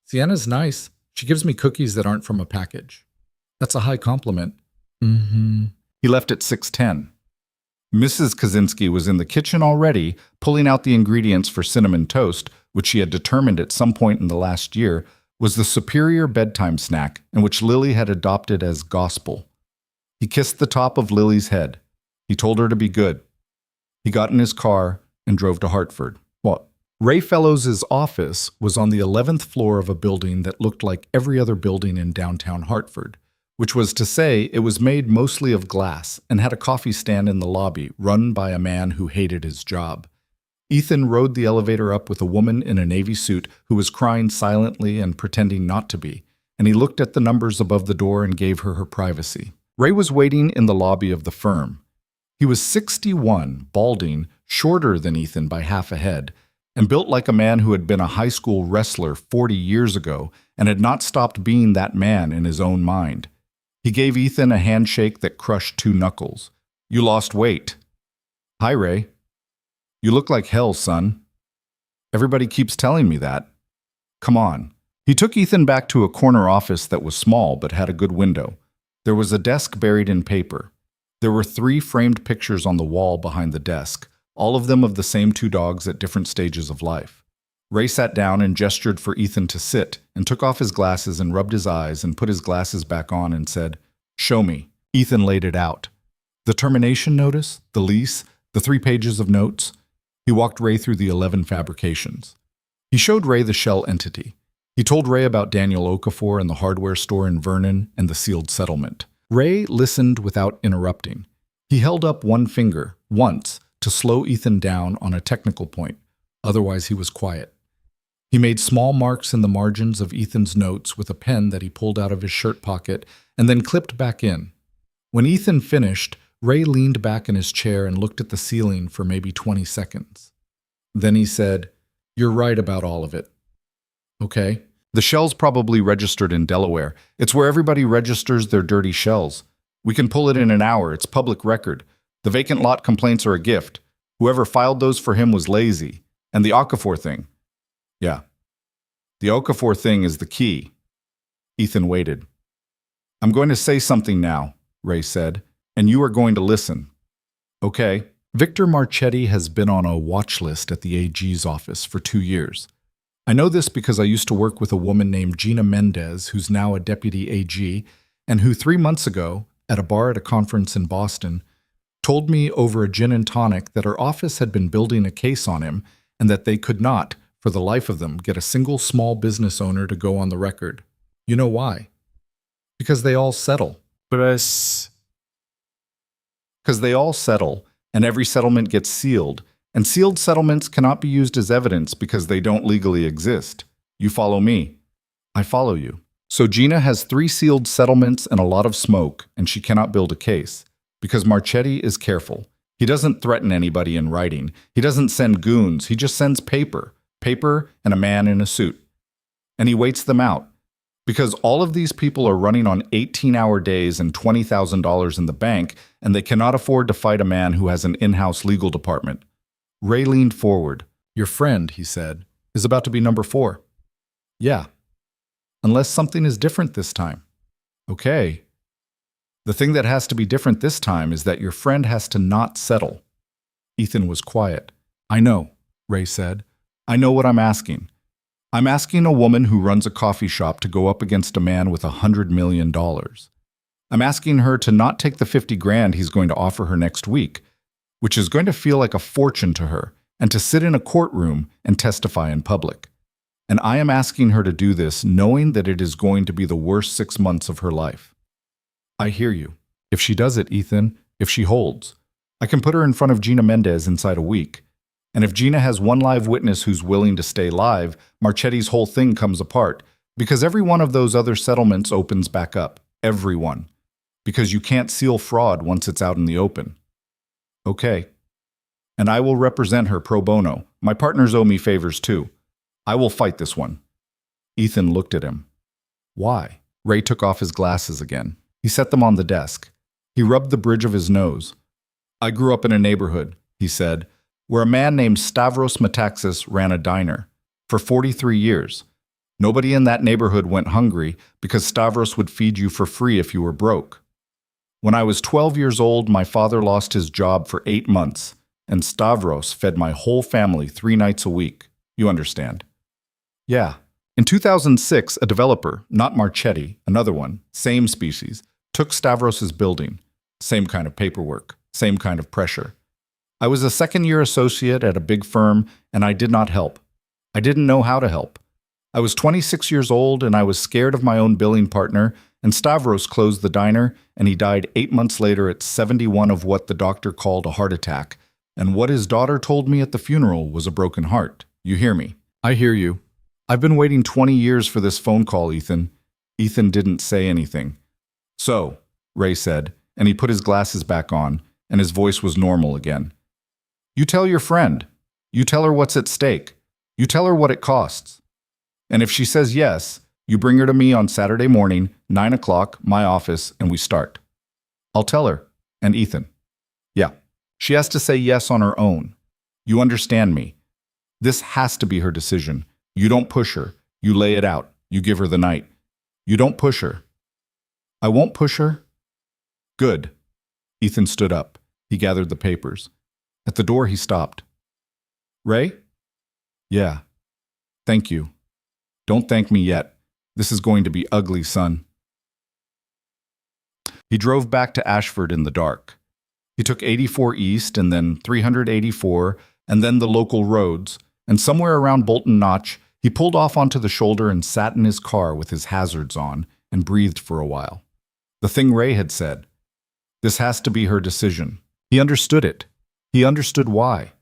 "Sienna's nice. She gives me cookies that aren't from a package." "That's a high compliment." "Mm-hmm." He left at 6:10. Mrs. Kaczynski was in the kitchen already, pulling out the ingredients for cinnamon toast, which she had determined at some point in the last year was the superior bedtime snack and which Lily had adopted as gospel. He kissed the top of Lily's head. He told her to be good. He got in his car and drove to Hartford. What? Ray Fellows' office was on the 11th floor of a building that looked like every other building in downtown Hartford, which was to say it was made mostly of glass and had a coffee stand in the lobby run by a man who hated his job. Ethan rode the elevator up with a woman in a navy suit who was crying silently and pretending not to be, and he looked at the numbers above the door and gave her her privacy. Ray was waiting in the lobby of the firm. He was 61, balding, shorter than Ethan by half a head, and built like a man who had been a high school wrestler 40 years ago and had not stopped being that man in his own mind. He gave Ethan a handshake that crushed 2 knuckles. "You lost weight." "Hi, Ray." "You look like hell, son." "Everybody keeps telling me that." "Come on." He took Ethan back to a corner office that was small but had a good window. There was a desk buried in paper. There were 3 framed pictures on the wall behind the desk, all of them of the same two dogs at different stages of life. Ray sat down and gestured for Ethan to sit, and took off his glasses and rubbed his eyes and put his glasses back on and said, "Show me." Ethan laid it out. The termination notice, the lease, the 3 pages of notes. He walked Ray through the 11 fabrications. He showed Ray the shell entity. He told Ray about Daniel Okafor and the hardware store in Vernon and the sealed settlement. Ray listened without interrupting. He held up one finger, once, to slow Ethan down on a technical point. Otherwise, he was quiet. He made small marks in the margins of Ethan's notes with a pen that he pulled out of his shirt pocket and then clipped back in. When Ethan finished, Ray leaned back in his chair and looked at the ceiling for maybe 20 seconds. Then he said, "You're right about all of it." "Okay. The shell's probably registered in Delaware. It's where everybody registers their dirty shells. We can pull it in an hour. It's public record. The vacant lot complaints are a gift. Whoever filed those for him was lazy. And the Okafor thing. Yeah. The Okafor thing is the key." Ethan waited. "I'm going to say something now," Ray said, "and you are going to listen." "Okay." Victor Marchetti has been on a watch list at the AG's office for 2 years. I know this because I used to work with a woman named Gina Mendez, who's now a deputy AG, and who 3 months ago, at a bar at a conference in Boston, told me over a gin and tonic that her office had been building a case on him and that they could not, for the life of them, get a single small business owner to go on the record. You know why? Because they all settle. Because they all settle, and every settlement gets sealed, and sealed settlements cannot be used as evidence because they don't legally exist. You follow me. I follow you. So Gina has 3 sealed settlements and a lot of smoke, and she cannot build a case. Because Marchetti is careful. He doesn't threaten anybody in writing. He doesn't send goons. He just sends paper and a man in a suit. And he waits them out. Because all of these people are running on 18-hour days and $20,000 in the bank, and they cannot afford to fight a man who has an in-house legal department. Ray leaned forward. "Your friend," he said, "is about to be number 4. "Yeah. Unless something is different this time." "Okay. The thing that has to be different this time is that your friend has to not settle." Ethan was quiet. "I know," Ray said. "I know what I'm asking. I'm asking a woman who runs a coffee shop to go up against a man with $100 million. I'm asking her to not take the 50 grand he's going to offer her next week, which is going to feel like a fortune to her, and to sit in a courtroom and testify in public. And I am asking her to do this knowing that it is going to be the worst 6 months of her life." "I hear you. If she does it, Ethan, if she holds, I can put her in front of Gina Mendez inside a week. And if Gina has one live witness who's willing to stay live, Marchetti's whole thing comes apart, because every one of those other settlements opens back up. Every one. Because you can't seal fraud once it's out in the open." "Okay. And I will represent her pro bono. My partners owe me favors too. I will fight this one." Ethan looked at him. "Why?" Ray took off his glasses again. He set them on the desk. He rubbed the bridge of his nose. "I grew up in a neighborhood," he said, "where a man named Stavros Metaxas ran a diner. For 43 years. Nobody in that neighborhood went hungry because Stavros would feed you for free if you were broke. When I was 12 years old, my father lost his job for 8 months, and Stavros fed my whole family 3 nights a week. You understand?" "Yeah." In 2006, a developer, not Marchetti, another one, same species, took Stavros's building. Same kind of paperwork, same kind of pressure. I was a second-year associate at a big firm, and I did not help. I didn't know how to help. I was 26 years old, and I was scared of my own billing partner, and Stavros closed the diner, and he died 8 months later at 71 of what the doctor called a heart attack, and what his daughter told me at the funeral was a broken heart. You hear me? "I hear you. I've been waiting 20 years for this phone call, Ethan." Ethan didn't say anything. "So," Ray said, and he put his glasses back on, and his voice was normal again. "You tell your friend. You tell her what's at stake. You tell her what it costs. And if she says yes, you bring her to me on Saturday morning, 9 o'clock, my office, and we start." "I'll tell her." "And Ethan?" "Yeah. She has to say yes on her own. You understand me. This has to be her decision. You don't push her. You lay it out. You give her the night. You don't push her." "I won't push her." "Good." Ethan stood up. He gathered the papers. At the door, he stopped. Ray? Yeah. Thank you. Don't thank me yet. This is going to be ugly, son. He drove back to Ashford in the dark. He took 84 East and then 384 and then the local roads, and somewhere around Bolton Notch, he pulled off onto the shoulder and sat in his car with his hazards on and breathed for a while. The thing Ray had said. This has to be her decision. He understood it. He understood why.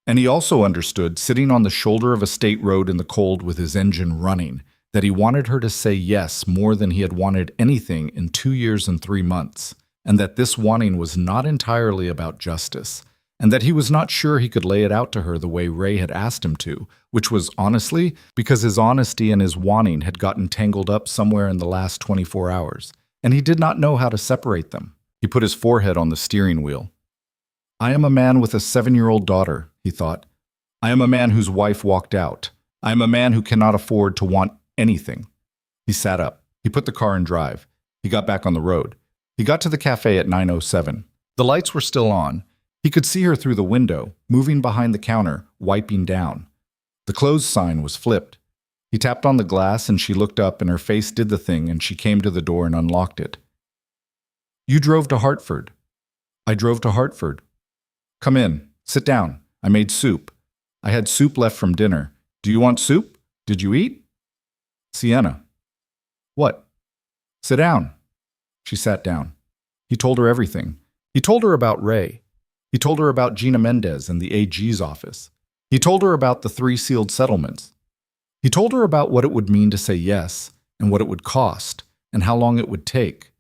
And he also understood, sitting on the shoulder of a state road in the cold with his engine running, that he wanted her to say yes more than he had wanted anything in 2 years and 3 months, and that this wanting was not entirely about justice, and that he was not sure he could lay it out to her the way Ray had asked him to, which was honestly because his honesty and his wanting had gotten tangled up somewhere in the last 24 hours, and he did not know how to separate them. He put his forehead on the steering wheel. I am a man with a 7-year-old daughter, he thought. I am a man whose wife walked out. I am a man who cannot afford to want anything. He sat up. He put the car in drive. He got back on the road. He got to the cafe at 9:07. The lights were still on. He could see her through the window, moving behind the counter, wiping down. The closed sign was flipped. He tapped on the glass and she looked up and her face did the thing and she came to the door and unlocked it. You drove to Hartford. I drove to Hartford. Come in. Sit down. I made soup. I had soup left from dinner. Do you want soup? Did you eat? Sienna. What? Sit down. She sat down. He told her everything. He told her about Ray. He told her about Gina Mendez and the AG's office. He told her about the 3 sealed settlements. He told her about what it would mean to say yes, and what it would cost, and how long it would take.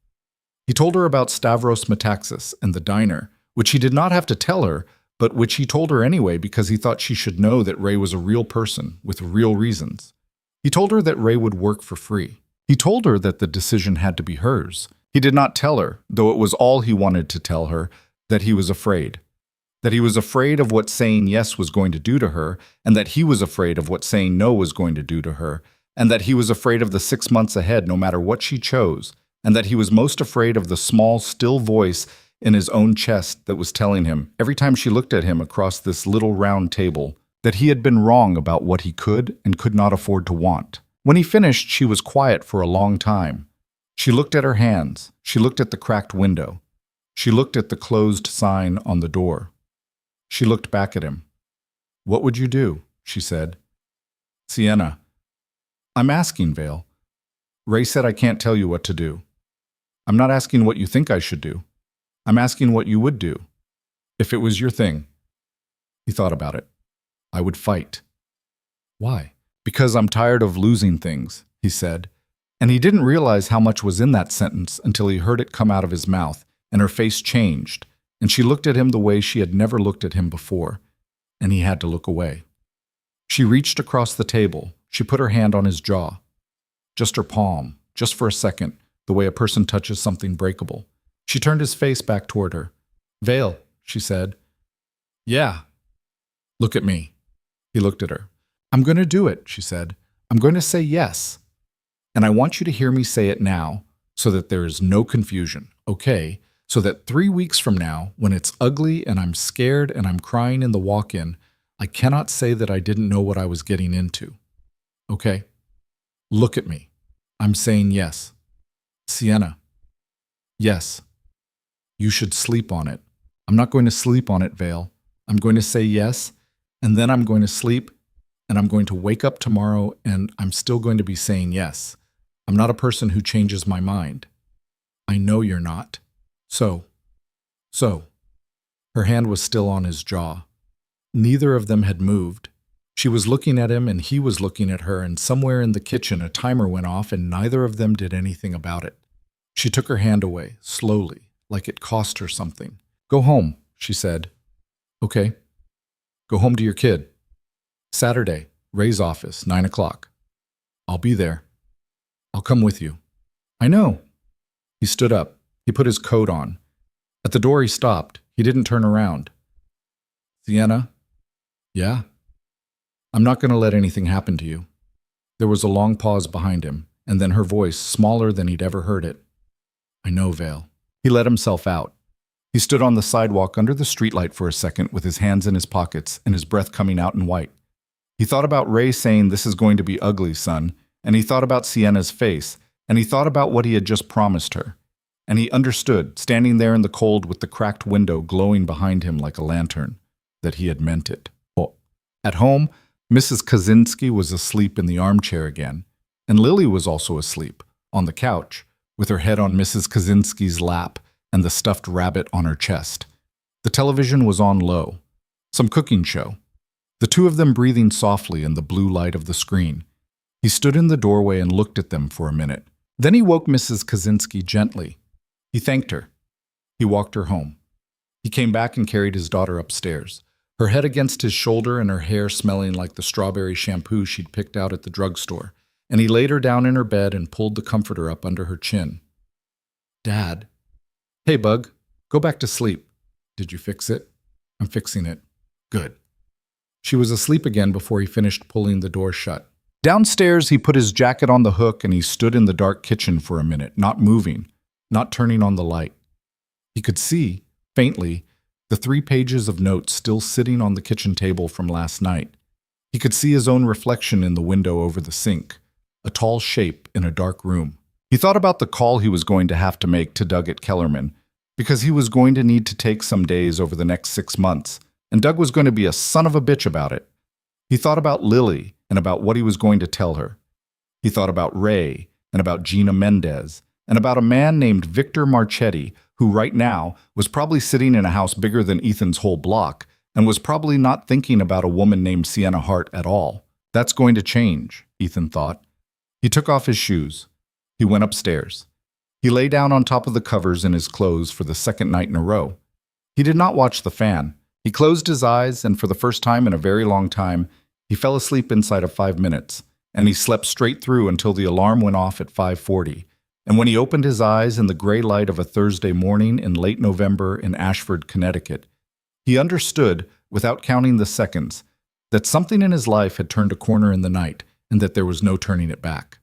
He told her about Stavros Metaxas and the diner, which he did not have to tell her, but which he told her anyway because he thought she should know that Ray was a real person with real reasons. He told her that Ray would work for free. He told her that the decision had to be hers. He did not tell her, though it was all he wanted to tell her, that he was afraid. That he was afraid of what saying yes was going to do to her, and that he was afraid of what saying no was going to do to her, and that he was afraid of the 6 months ahead no matter what she chose, and that he was most afraid of the small, still voice in his own chest that was telling him, every time she looked at him across this little round table, that he had been wrong about what he could and could not afford to want. When he finished, she was quiet for a long time. She looked at her hands. She looked at the cracked window. She looked at the closed sign on the door. She looked back at him. What would you do? She said. Sienna. I'm asking, Vale. Ray said I can't tell you what to do. I'm not asking what you think I should do. I'm asking what you would do. If it was your thing. He thought about it. I would fight. Why? Because I'm tired of losing things, he said. And he didn't realize how much was in that sentence until he heard it come out of his mouth, and her face changed, and she looked at him the way she had never looked at him before, and he had to look away. She reached across the table. She put her hand on his jaw. Just her palm, just for a second, the way a person touches something breakable. She turned his face back toward her. Vale, she said. Yeah. Look at me. He looked at her. I'm going to do it, she said. I'm going to say yes. And I want you to hear me say it now so that there is no confusion, okay? So that 3 weeks from now, when it's ugly and I'm scared and I'm crying in the walk-in, I cannot say that I didn't know what I was getting into. Okay? Look at me. I'm saying yes. Sienna. Yes. You should sleep on it. I'm not going to sleep on it, Vale. I'm going to say yes, and then I'm going to sleep, and I'm going to wake up tomorrow, and I'm still going to be saying yes. I'm not a person who changes my mind. I know you're not. So. Her hand was still on his jaw. Neither of them had moved. She was looking at him and he was looking at her, and somewhere in the kitchen a timer went off and neither of them did anything about it. She took her hand away, slowly, like it cost her something. Go home, she said. Okay. Go home to your kid. Saturday, Ray's office, 9 o'clock. I'll be there. I'll come with you. I know. He stood up. He put his coat on. At the door he stopped. He didn't turn around. Sienna? Yeah? I'm not going to let anything happen to you. There was a long pause behind him, and then her voice, smaller than he'd ever heard it. I know, Vale. He let himself out. He stood on the sidewalk under the streetlight for a second with his hands in his pockets and his breath coming out in white. He thought about Ray saying, "This is going to be ugly, son," and he thought about Sienna's face, and he thought about what he had just promised her. And he understood, standing there in the cold with the cracked window glowing behind him like a lantern, that he had meant it. Oh. At home, Mrs. Kaczynski was asleep in the armchair again, and Lily was also asleep, on the couch, with her head on Mrs. Kaczynski's lap and the stuffed rabbit on her chest. The television was on low. Some cooking show. The two of them breathing softly in the blue light of the screen. He stood in the doorway and looked at them for a minute. Then he woke Mrs. Kaczynski gently. He thanked her. He walked her home. He came back and carried his daughter upstairs, her head against his shoulder and her hair smelling like the strawberry shampoo she'd picked out at the drugstore, and he laid her down in her bed and pulled the comforter up under her chin. "Dad." "Hey, Bug, go back to sleep." "Did you fix it?" "I'm fixing it." "Good." She was asleep again before he finished pulling the door shut. Downstairs, he put his jacket on the hook and he stood in the dark kitchen for a minute, not moving, not turning on the light. He could see, faintly, the 3 pages of notes still sitting on the kitchen table from last night. He could see his own reflection in the window over the sink, a tall shape in a dark room. He thought about the call he was going to have to make to Doug at Kellerman, because he was going to need to take some days over the next 6 months, and Doug was going to be a son of a bitch about it. He thought about Lily and about what he was going to tell her. He thought about Ray and about Gina Mendez and about a man named Victor Marchetti, who right now was probably sitting in a house bigger than Ethan's whole block and was probably not thinking about a woman named Sienna Hart at all. That's going to change, Ethan thought. He took off his shoes. He went upstairs. He lay down on top of the covers in his clothes for the second night in a row. He did not watch the fan. He closed his eyes, and for the first time in a very long time, he fell asleep inside of 5 minutes, and he slept straight through until the alarm went off at 5:40. And when he opened his eyes in the gray light of a Thursday morning in late November in Ashford, Connecticut, he understood, without counting the seconds, that something in his life had turned a corner in the night and that there was no turning it back.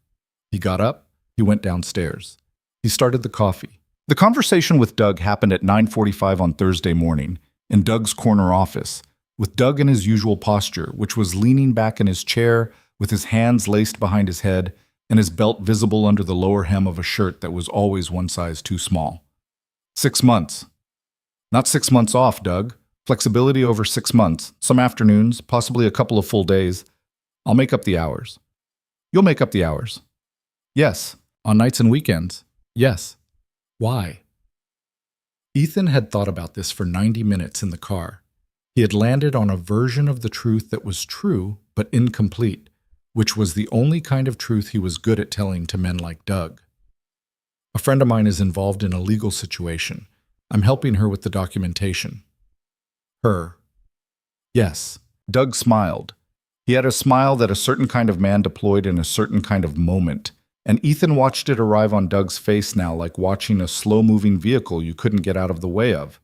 He got up. He went downstairs. He started the coffee. The conversation with Doug happened at 9:45 on Thursday morning in Doug's corner office, with Doug in his usual posture, which was leaning back in his chair with his hands laced behind his head and his belt visible under the lower hem of a shirt that was always one size too small. 6 months. Not 6 months off, Doug. Flexibility over 6 months, some afternoons, possibly a couple of full days. I'll make up the hours. You'll make up the hours. Yes. On nights and weekends. Yes. Why? Ethan had thought about this for 90 minutes in the car. He had landed on a version of the truth that was true but incomplete, which was the only kind of truth he was good at telling to men like Doug. A friend of mine is involved in a legal situation. I'm helping her with the documentation. Her. Yes. Doug smiled. He had a smile that a certain kind of man deployed in a certain kind of moment, and Ethan watched it arrive on Doug's face now like watching a slow-moving vehicle you couldn't get out of the way of.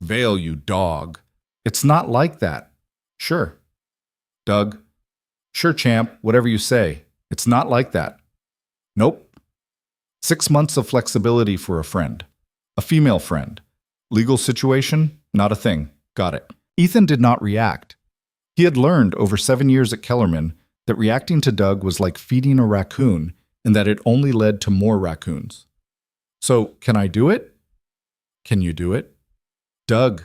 Vale, you dog. It's not like that. Sure. Doug. Sure, champ, whatever you say. It's not like that. Nope. 6 months of flexibility for a friend. A female friend. Legal situation? Not a thing. Got it. Ethan did not react. He had learned over 7 years at Kellerman that reacting to Doug was like feeding a raccoon and that it only led to more raccoons. So, can I do it? Can you do it? Doug.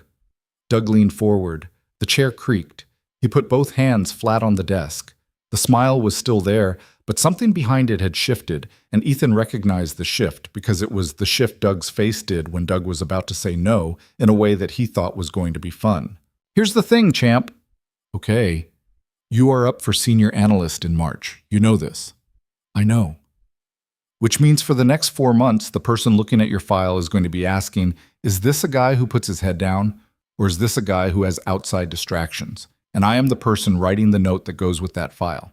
Doug leaned forward. The chair creaked. He put both hands flat on the desk. The smile was still there, but something behind it had shifted, and Ethan recognized the shift because it was the shift Doug's face did when Doug was about to say no in a way that he thought was going to be fun. Here's the thing, champ. Okay. You are up for senior analyst in March. You know this. I know. Which means for the next 4 months, the person looking at your file is going to be asking, is this a guy who puts his head down, or is this a guy who has outside distractions? And I am the person writing the note that goes with that file.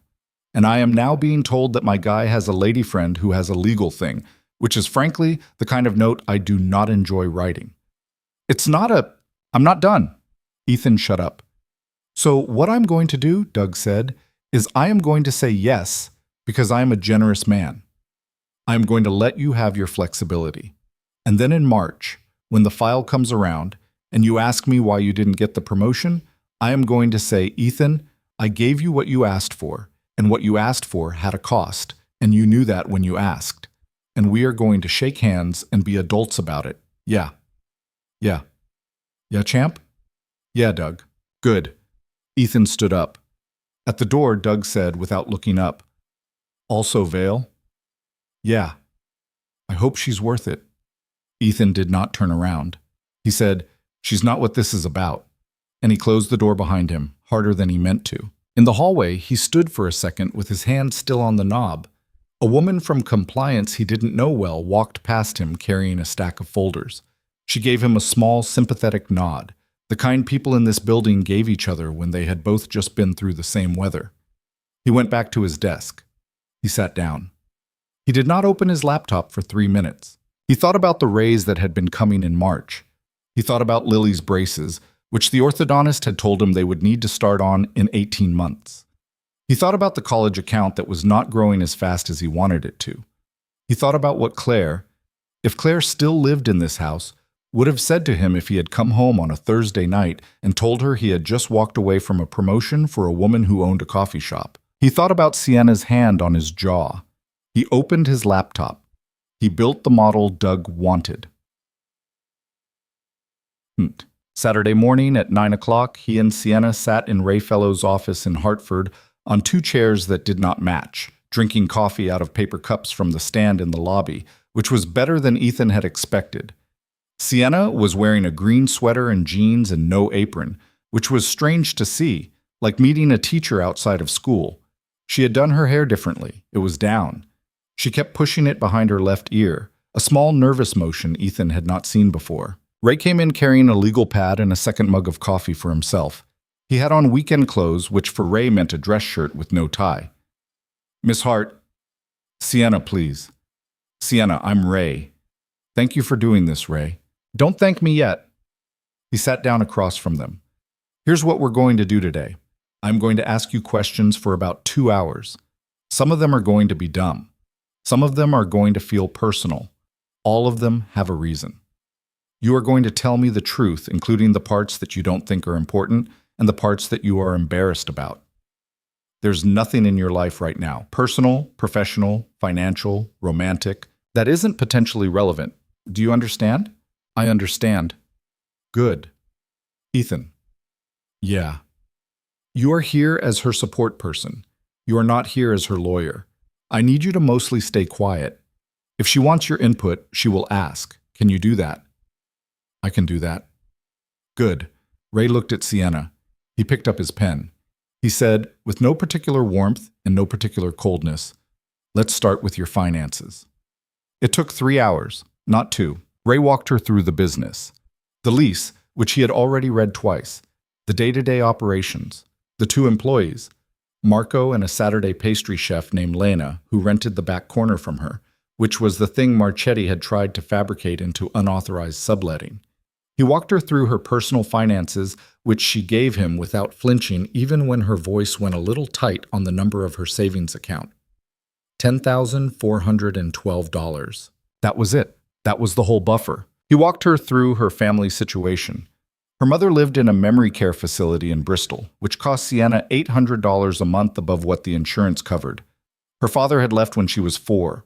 And I am now being told that my guy has a lady friend who has a legal thing, which is frankly the kind of note I do not enjoy writing. I'm not done. Ethan, shut up. So what I'm going to do, Doug said, is I am going to say yes because I am a generous man. I am going to let you have your flexibility. And then in March, When the file comes around and you ask me why you didn't get the promotion, I am going to say, Ethan, I gave you what you asked for, and what you asked for had a cost, and you knew that when you asked. And we are going to shake hands and be adults about it. Yeah. Yeah. Yeah, champ? Yeah, Doug. Good. Ethan stood up. At the door, Doug said without looking up, Also Vale? Yeah. I hope she's worth it. Ethan did not turn around. He said, She's not what this is about. And he closed the door behind him, harder than he meant to. In the hallway, he stood for a second with his hand still on the knob. A woman from compliance he didn't know well walked past him carrying a stack of folders. She gave him a small, sympathetic nod, the kind people in this building gave each other when they had both just been through the same weather. He went back to his desk. He sat down. He did not open his laptop for 3 minutes. He thought about the raise that had been coming in March. He thought about Lily's braces, which the orthodontist had told him they would need to start on in 18 months. He thought about the college account that was not growing as fast as he wanted it to. He thought about what Claire, if Claire still lived in this house, would have said to him if he had come home on a Thursday night and told her he had just walked away from a promotion for a woman who owned a coffee shop. He thought about Sienna's hand on his jaw. He opened his laptop. He built the model Doug wanted. Saturday morning at 9 o'clock, he and Sienna sat in Ray Fellow's office in Hartford on 2 chairs that did not match, drinking coffee out of paper cups from the stand in the lobby, which was better than Ethan had expected. Sienna was wearing a green sweater and jeans and no apron, which was strange to see, like meeting a teacher outside of school. She had done her hair differently. It was down. She kept pushing it behind her left ear, a small nervous motion Ethan had not seen before. Ray came in carrying a legal pad and a second mug of coffee for himself. He had on weekend clothes, which for Ray meant a dress shirt with no tie. Miss Hart. Sienna, please. Sienna, I'm Ray. Thank you for doing this, Ray. Don't thank me yet. He sat down across from them. Here's what we're going to do today. I'm going to ask you questions for about 2 hours. Some of them are going to be dumb. Some of them are going to feel personal. All of them have a reason. You are going to tell me the truth, including the parts that you don't think are important and the parts that you are embarrassed about. There's nothing in your life right now, personal, professional, financial, romantic, that isn't potentially relevant. Do you understand? I understand. Good. Ethan. Yeah. You are here as her support person. You are not here as her lawyer. I need you to mostly stay quiet. If she wants your input, she will ask. Can you do that? I can do that. Good. Ray looked at Sienna. He picked up his pen. He said, with no particular warmth and no particular coldness, let's start with your finances. It took 3 hours, not 2. Ray walked her through the business. The lease, which he had already read twice, the day-to-day operations, the 2 employees, Marco and a Saturday pastry chef named Lena, who rented the back corner from her, which was the thing Marchetti had tried to fabricate into unauthorized subletting. He walked her through her personal finances, which she gave him without flinching even when her voice went a little tight on the number of her savings account. $10,412. That was it. That was the whole buffer. He walked her through her family situation. Her mother lived in a memory care facility in Bristol, which cost Sienna $800 a month above what the insurance covered. Her father had left when she was 4.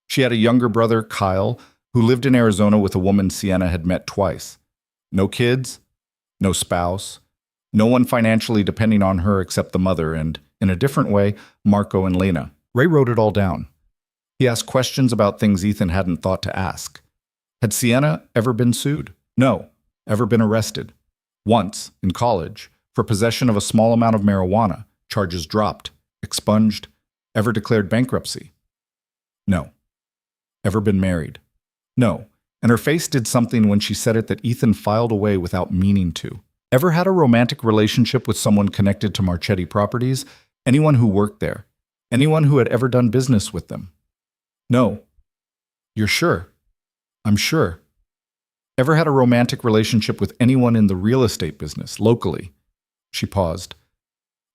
She had a younger brother, Kyle, who lived in Arizona with a woman Sienna had met twice. No kids, no spouse, no one financially depending on her except the mother and, in a different way, Marco and Lena. Ray wrote it all down. He asked questions about things Ethan hadn't thought to ask. Had Sienna ever been sued? No. Ever been arrested? Once, in college, for possession of a small amount of marijuana, charges dropped, expunged, ever declared bankruptcy? No. Ever been married? No. And her face did something when she said it that Ethan filed away without meaning to. Ever had a romantic relationship with someone connected to Marchetti Properties? Anyone who worked there? Anyone who had ever done business with them? No. You're sure? I'm sure. Ever had a romantic relationship with anyone in the real estate business, locally? She paused.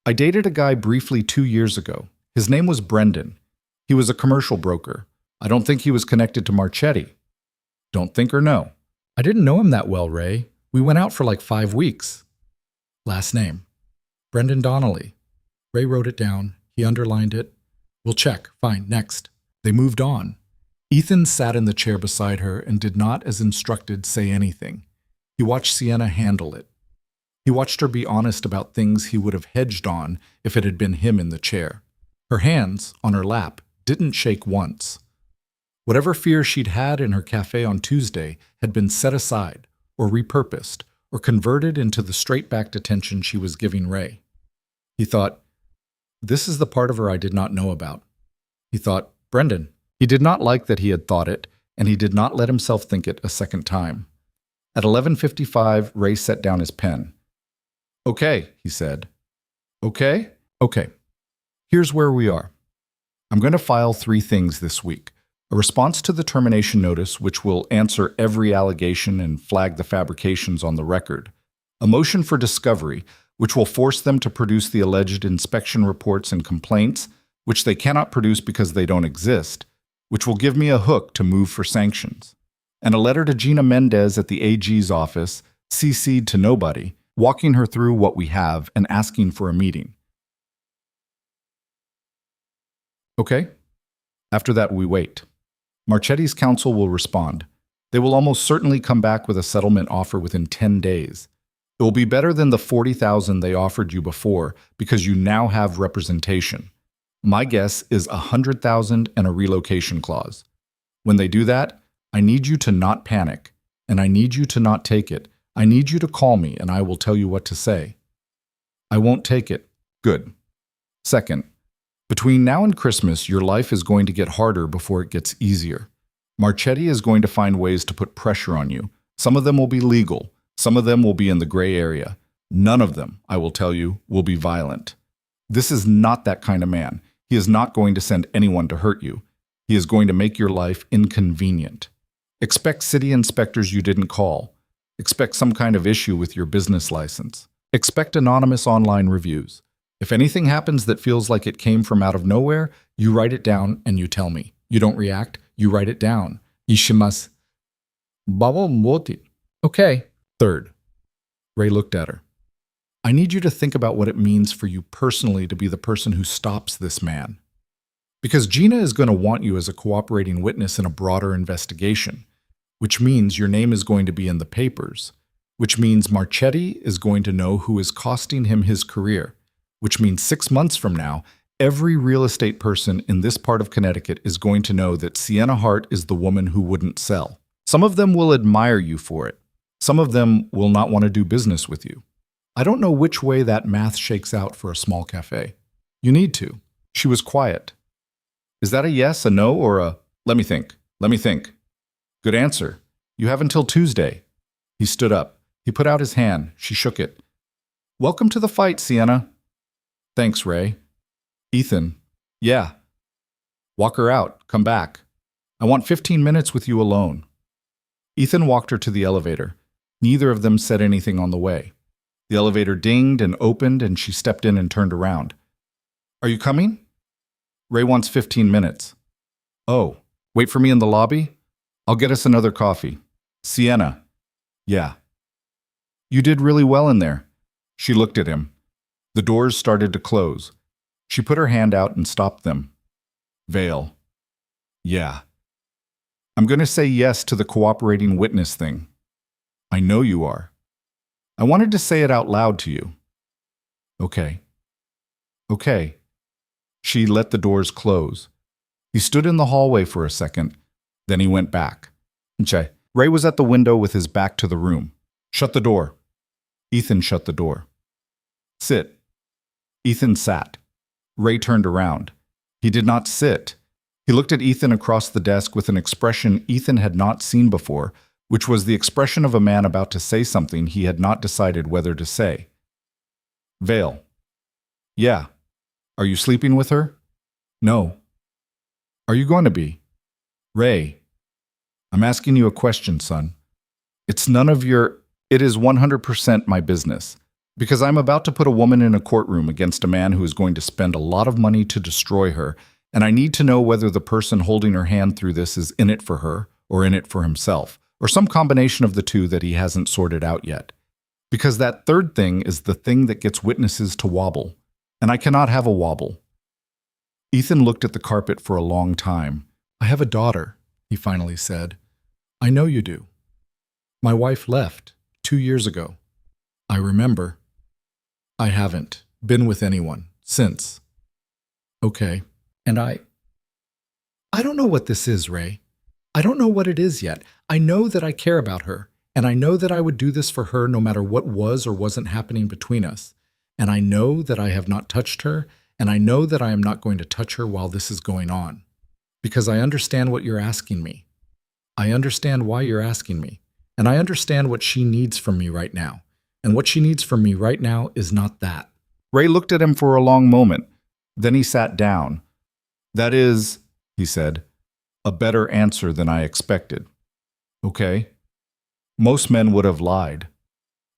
I dated a guy briefly 2 years ago. His name was Brendan. He was a commercial broker. I don't think he was connected to Marchetti. Don't think or no? I didn't know him that well, Ray. We went out for like 5 weeks. Last name. Brendan Donnelly. Ray wrote it down. He underlined it. We'll check. Fine. Next. They moved on. Ethan sat in the chair beside her and did not, as instructed, say anything. He watched Sienna handle it. He watched her be honest about things he would have hedged on if it had been him in the chair. Her hands, on her lap, didn't shake once. Whatever fear she'd had in her cafe on Tuesday had been set aside, or repurposed, or converted into the straight-backed attention she was giving Ray. He thought, this is the part of her I did not know about. He thought, Brendan. He did not like that he had thought it, and he did not let himself think it a second time. At 11:55, Ray set down his pen. Okay, he said. Okay? Okay. Here's where we are. I'm going to file 3 things this week. A response to the termination notice, which will answer every allegation and flag the fabrications on the record. A motion for discovery, which will force them to produce the alleged inspection reports and complaints, which they cannot produce because they don't exist, which will give me a hook to move for sanctions. And a letter to Gina Mendez at the AG's office, CC'd to nobody, walking her through what we have and asking for a meeting. Okay? After that, we wait. Marchetti's counsel will respond. They will almost certainly come back with a settlement offer within 10 days. It will be better than the $40,000 they offered you before because you now have representation. My guess is $100,000 and a relocation clause. When they do that, I need you to not panic, and I need you to not take it. I need you to call me, and I will tell you what to say. I won't take it. Good. Second, between now and Christmas, your life is going to get harder before it gets easier. Marchetti is going to find ways to put pressure on you. Some of them will be legal. Some of them will be in the gray area. None of them, I will tell you, will be violent. This is not that kind of man. He is not going to send anyone to hurt you. He is going to make your life inconvenient. Expect city inspectors you didn't call. Expect some kind of issue with your business license. Expect anonymous online reviews. If anything happens that feels like it came from out of nowhere, you write it down and you tell me. You don't react, you write it down. Ishimasu. Okay. Third. Ray looked at her. I need you to think about what it means for you personally to be the person who stops this man. Because Gina is going to want you as a cooperating witness in a broader investigation, which means your name is going to be in the papers, which means Marchetti is going to know who is costing him his career, which means 6 months from now, every real estate person in this part of Connecticut is going to know that Sienna Hart is the woman who wouldn't sell. Some of them will admire you for it. Some of them will not want to do business with you. I don't know which way that math shakes out for a small cafe. You need to. She was quiet. Is that a yes, a no, or a let me think? Good answer. You have until Tuesday. He stood up. He put out his hand. She shook it. Welcome to the fight, Sienna. Thanks, Ray. Ethan. Yeah. Walk her out. Come back. I want 15 minutes with you alone. Ethan walked her to the elevator. Neither of them said anything on the way. The elevator dinged and opened, and she stepped in and turned around. Are you coming? Ray wants 15 minutes. Oh, wait for me in the lobby? I'll get us another coffee. Sienna. Yeah. You did really well in there. She looked at him. The doors started to close. She put her hand out and stopped them. Vale. Yeah. I'm going to say yes to the cooperating witness thing. I know you are. I wanted to say it out loud to you. Okay. Okay. She let the doors close. He stood in the hallway for a second. Then he went back. Ray was at the window with his back to the room. Shut the door. Ethan shut the door. Sit. Ethan sat. Ray turned around. He did not sit. He looked at Ethan across the desk with an expression Ethan had not seen before, which was the expression of a man about to say something he had not decided whether to say. Vale. Yeah. Are you sleeping with her? No. Are you going to be? Ray. I'm asking you a question, son. It's none of your... It is 100% my business. Because I'm about to put a woman in a courtroom against a man who is going to spend a lot of money to destroy her, and I need to know whether the person holding her hand through this is in it for her or in it for himself, or some combination of the two that he hasn't sorted out yet. Because that third thing is the thing that gets witnesses to wobble, and I cannot have a wobble. Ethan looked at the carpet for a long time. "I have a daughter," he finally said. "I know you do. My wife left 2 years ago. I remember. I haven't been with anyone since." "Okay. And I don't know what this is, Ray. I don't know what it is yet. I know that I care about her, and I know that I would do this for her no matter what was or wasn't happening between us. And I know that I have not touched her, and I know that I am not going to touch her while this is going on. Because I understand what you're asking me. I understand why you're asking me, and I understand what she needs from me right now. And what she needs from me right now is not that." Ray looked at him for a long moment. Then he sat down. "That is," he said, "a better answer than I expected." "Okay. Most men would have lied.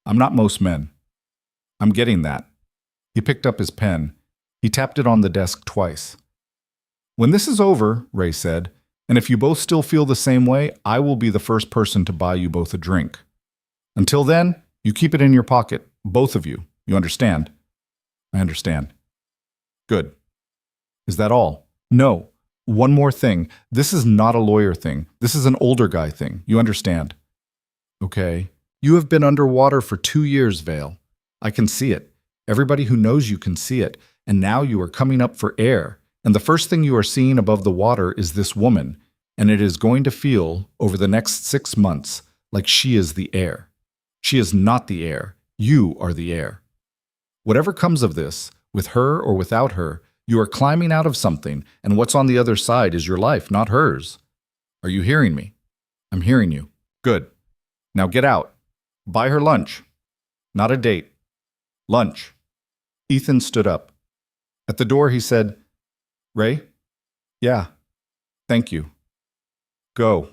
I'm not most men. I'm getting that." He picked up his pen. He tapped it on the desk twice. "When this is over," Ray said, "and if you both still feel the same way, I will be the first person to buy you both a drink. Until then, you keep it in your pocket, both of you. You understand?" "I understand." "Good. Is that all?" "No. One more thing. This is not a lawyer thing. This is an older guy thing. You understand?" "Okay. You have been underwater for 2 years, Vale. I can see it. Everybody who knows you can see it. And now you are coming up for air. And the first thing you are seeing above the water is this woman. And it is going to feel, over the next 6 months, like she is the air. She is not the air. You are the air. Whatever comes of this, with her or without her, you are climbing out of something, and what's on the other side is your life, not hers. Are you hearing me?" "I'm hearing you." "Good. Now get out. Buy her lunch. Not a date. Lunch." Ethan stood up. At the door he said, "Ray?" "Yeah. Thank you. Go."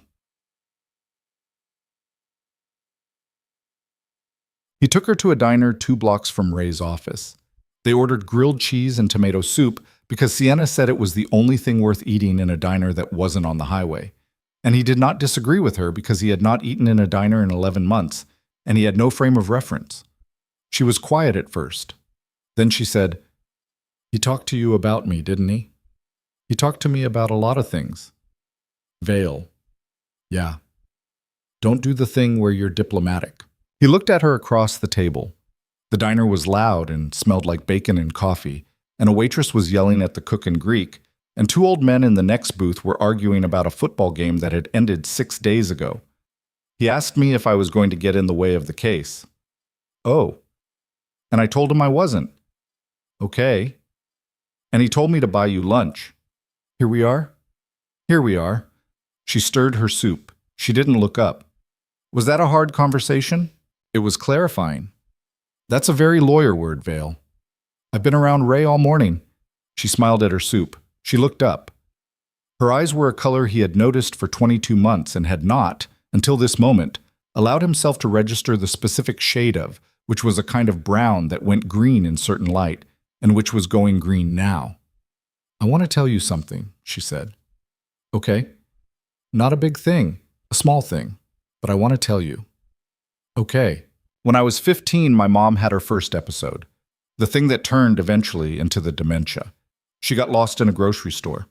He took her to a diner 2 blocks from Ray's office. They ordered grilled cheese and tomato soup because Sienna said it was the only thing worth eating in a diner that wasn't on the highway. And he did not disagree with her because he had not eaten in a diner in 11 months, and he had no frame of reference. She was quiet at first. Then she said, "He talked to you about me, didn't he?" "He talked to me about a lot of things." "Vale." "Yeah. Don't do the thing where you're diplomatic." He looked at her across the table. The diner was loud and smelled like bacon and coffee, and a waitress was yelling at the cook in Greek, and 2 old men in the next booth were arguing about a football game that had ended 6 days ago. He asked me if I was going to get in the way of the case. "Oh." And I told him I wasn't. "Okay." And he told me to buy you lunch. "Here we are?" "Here we are." She stirred her soup. She didn't look up. "Was that a hard conversation?" "It was clarifying." "That's a very lawyer word, Vale." "I've been around Ray all morning." She smiled at her soup. She looked up. Her eyes were a color he had noticed for 22 months and had not, until this moment, allowed himself to register the specific shade of, which was a kind of brown that went green in certain light, and which was going green now. "I want to tell you something," she said. "Okay. Not a big thing, a small thing, but I want to tell you." "Okay." When I was 15, my mom had her first episode, the thing that turned eventually into the dementia. She got lost in a grocery store.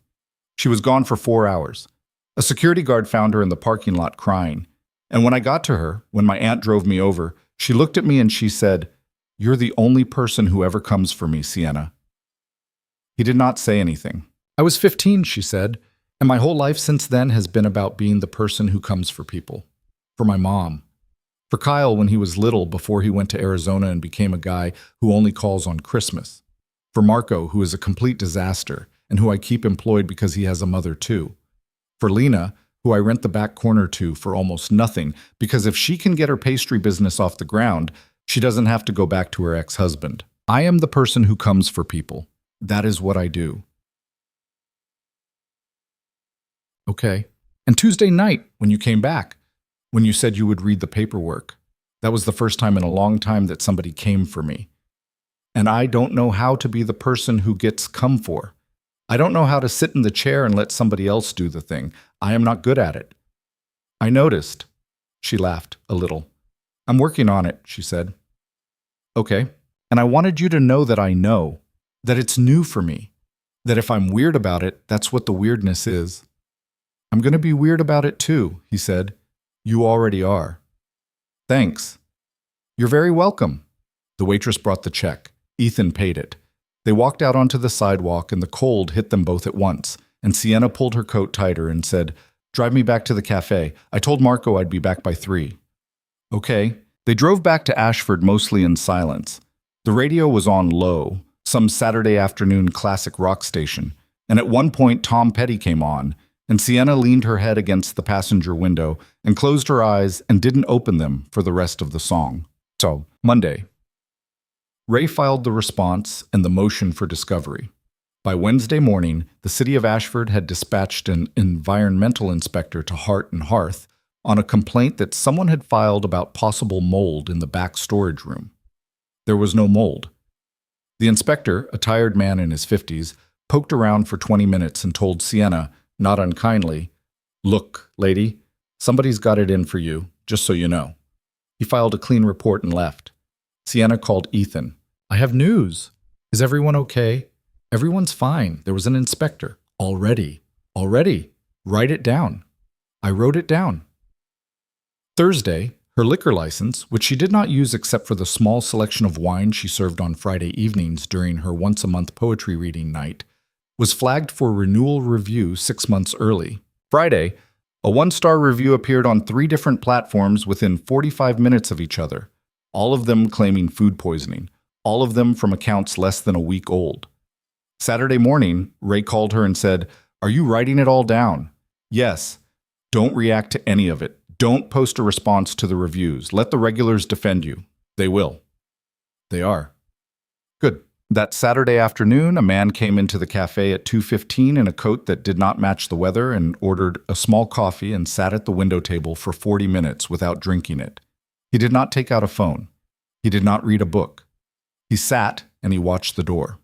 She was gone for 4 hours. A security guard found her in the parking lot crying. And when I got to her, when my aunt drove me over, she looked at me and she said, "You're the only person who ever comes for me, Sienna." He did not say anything. "I was 15, she said, and my whole life since then has been about being the person who comes for people. For my mom. For Kyle when he was little before he went to Arizona and became a guy who only calls on Christmas. For Marco, who is a complete disaster and who I keep employed because he has a mother too. For Lena, who I rent the back corner to for almost nothing because if she can get her pastry business off the ground, she doesn't have to go back to her ex-husband. I am the person who comes for people. That is what I do." "Okay. And Tuesday night, when you came back, when you said you would read the paperwork, that was the first time in a long time that somebody came for me. And I don't know how to be the person who gets come for. I don't know how to sit in the chair and let somebody else do the thing. I am not good at it. I noticed. She laughed a little. I'm working on it, she said. Okay. And I wanted you to know that it's new for me, that if I'm weird about it, that's what the weirdness is. I'm going to be weird about it too, he said. You already are. Thanks. You're very welcome. The waitress brought the check. Ethan paid it. They walked out onto the sidewalk and the cold hit them both at once, and Sienna pulled her coat tighter and said, Drive me back to the cafe. I told Marco I'd be back by 3. Okay. They drove back to Ashford mostly in silence. The radio was on low, some Saturday afternoon classic rock station, and at one point Tom Petty came on, and Sienna leaned her head against the passenger window and closed her eyes and didn't open them for the rest of the song. So, Monday. Ray filed the response and the motion for discovery. By Wednesday morning, the city of Ashford had dispatched an environmental inspector to Heart and Hearth on a complaint that someone had filed about possible mold in the back storage room. There was no mold. The inspector, a tired man in his 50s, poked around for 20 minutes and told Sienna, not unkindly, Look, lady, somebody's got it in for you, just so you know. He filed a clean report and left. Sienna called Ethan. I have news. Is everyone okay? Everyone's fine. There was an inspector. Already. Write it down. I wrote it down. Thursday, her liquor license, which she did not use except for the small selection of wine she served on Friday evenings during her once-a-month poetry reading night, was flagged for renewal review 6 months early. Friday, a 1-star review appeared on 3 different platforms within 45 minutes of each other, all of them claiming food poisoning, all of them from accounts less than a week old. Saturday morning, Ray called her and said, Are you writing it all down? Yes. Don't react to any of it. Don't post a response to the reviews. Let the regulars defend you. They will. They are. Good. That Saturday afternoon, a man came into the cafe at 2:15 in a coat that did not match the weather and ordered a small coffee and sat at the window table for 40 minutes without drinking it. He did not take out a phone. He did not read a book. He sat and he watched the door.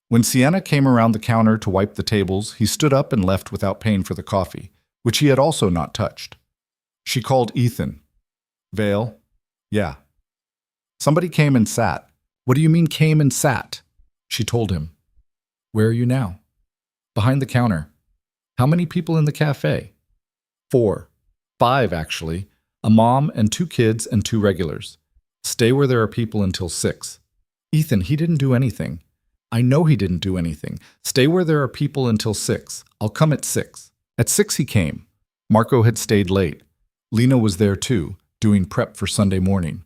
When Sienna came around the counter to wipe the tables, he stood up and left without paying for the coffee, which he had also not touched. She called Ethan. Vale? Yeah. Somebody came and sat. What do you mean came and sat? She told him. Where are you now? Behind the counter. How many people in the cafe? 4. 5, actually. A mom and 2 kids and 2 regulars. Stay where there are people until 6. Ethan, he didn't do anything. I know he didn't do anything. Stay where there are people until 6. I'll come at 6. At 6 he came. Marco had stayed late. Lena was there too, doing prep for Sunday morning.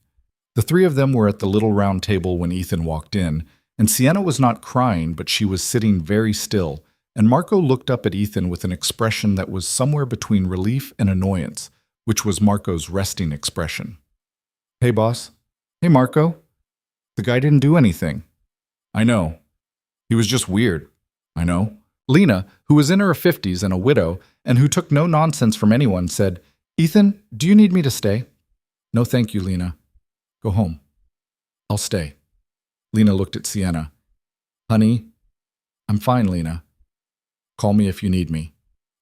The 3 of them were at the little round table when Ethan walked in, and Sienna was not crying, but she was sitting very still, and Marco looked up at Ethan with an expression that was somewhere between relief and annoyance, which was Marco's resting expression. Hey, boss. Hey, Marco. The guy didn't do anything. I know. He was just weird. I know. Lena, who was in her 50s and a widow, and who took no nonsense from anyone, said, Ethan, do you need me to stay? No, thank you, Lena. Go home. I'll stay. Lena looked at Sienna. Honey, I'm fine, Lena. Call me if you need me.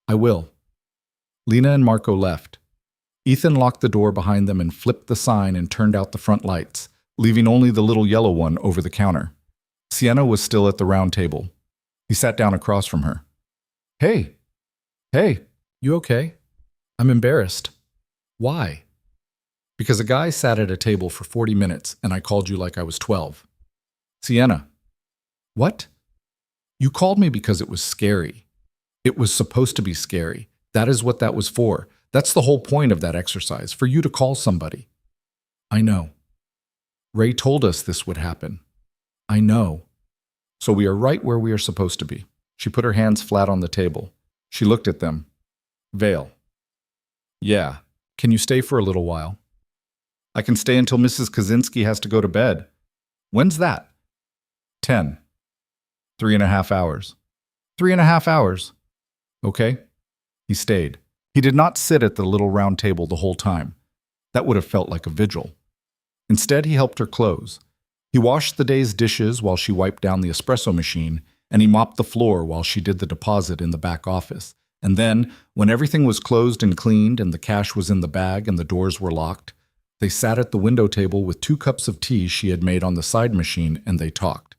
I will. Lena and Marco left. Ethan locked the door behind them and flipped the sign and turned out the front lights, leaving only the little yellow one over the counter. Sienna was still at the round table. He sat down across from her. Hey, you okay? I'm embarrassed. Why? Because a guy sat at a table for 40 minutes and I called you like I was 12. Sienna. What? You called me because it was scary. It was supposed to be scary. That is what that was for. That's the whole point of that exercise, for you to call somebody. I know. Ray told us this would happen. I know. So we are right where we are supposed to be. She put her hands flat on the table. She looked at them. Vale. Yeah. Can you stay for a little while? I can stay until Mrs. Kaczynski has to go to bed. When's that? 10. 3.5 hours. 3.5 hours. Okay. He stayed. He did not sit at the little round table the whole time. That would have felt like a vigil. Instead, he helped her close. He washed the day's dishes while she wiped down the espresso machine, and he mopped the floor while she did the deposit in the back office, And then, when everything was closed and cleaned and the cash was in the bag and the doors were locked, they sat at the window table with 2 cups of tea she had made on the side machine and they talked.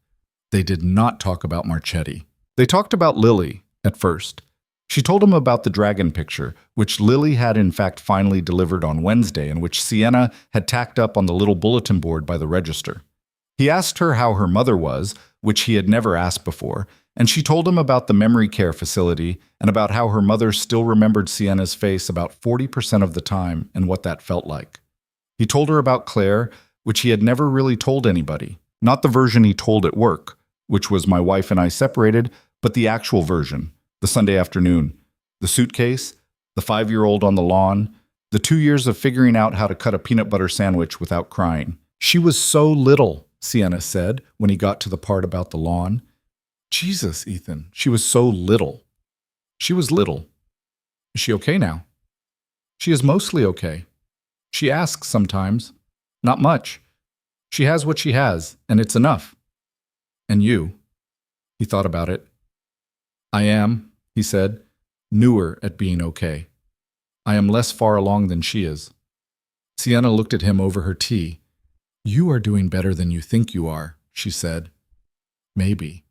They did not talk about Marchetti. They talked about Lily, at first. She told him about the dragon picture, which Lily had in fact finally delivered on Wednesday and which Sienna had tacked up on the little bulletin board by the register. He asked her how her mother was, which he had never asked before, and she told him about the memory care facility and about how her mother still remembered Sienna's face about 40% of the time and what that felt like. He told her about Claire, which he had never really told anybody. Not the version he told at work, which was my wife and I separated, but the actual version, the Sunday afternoon, the suitcase, the 5-year-old on the lawn, the 2 years of figuring out how to cut a peanut butter sandwich without crying. She was so little, Sienna said when he got to the part about the lawn. Jesus, Ethan, she was so little. She was little. Is she okay now? She is mostly okay. She asks sometimes. Not much. She has what she has, and it's enough. And you? He thought about it. I am, he said, newer at being okay. I am less far along than she is. Sienna looked at him over her tea. You are doing better than you think you are, she said. Maybe.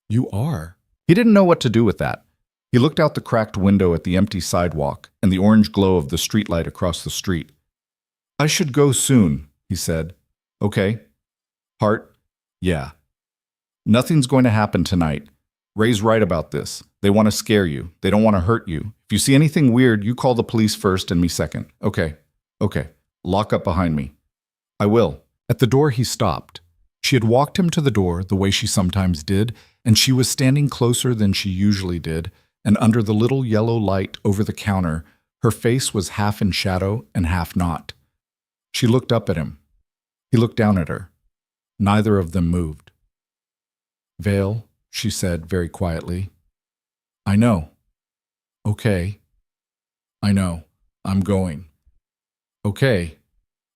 You are. He didn't know what to do with that. He looked out the cracked window at the empty sidewalk and the orange glow of the streetlight across the street. I should go soon, he said. Okay. Heart? Yeah. Nothing's going to happen tonight. Ray's right about this. They want to scare you. They don't want to hurt you. If you see anything weird, you call the police first and me second. Okay. Okay. Lock up behind me. I will. At the door he stopped. She had walked him to the door the way she sometimes did, and she was standing closer than she usually did, and under the little yellow light over the counter, her face was half in shadow and half not. She looked up at him. He looked down at her. Neither of them moved. Vale, she said very quietly. I know. Okay. I know. I'm going. Okay.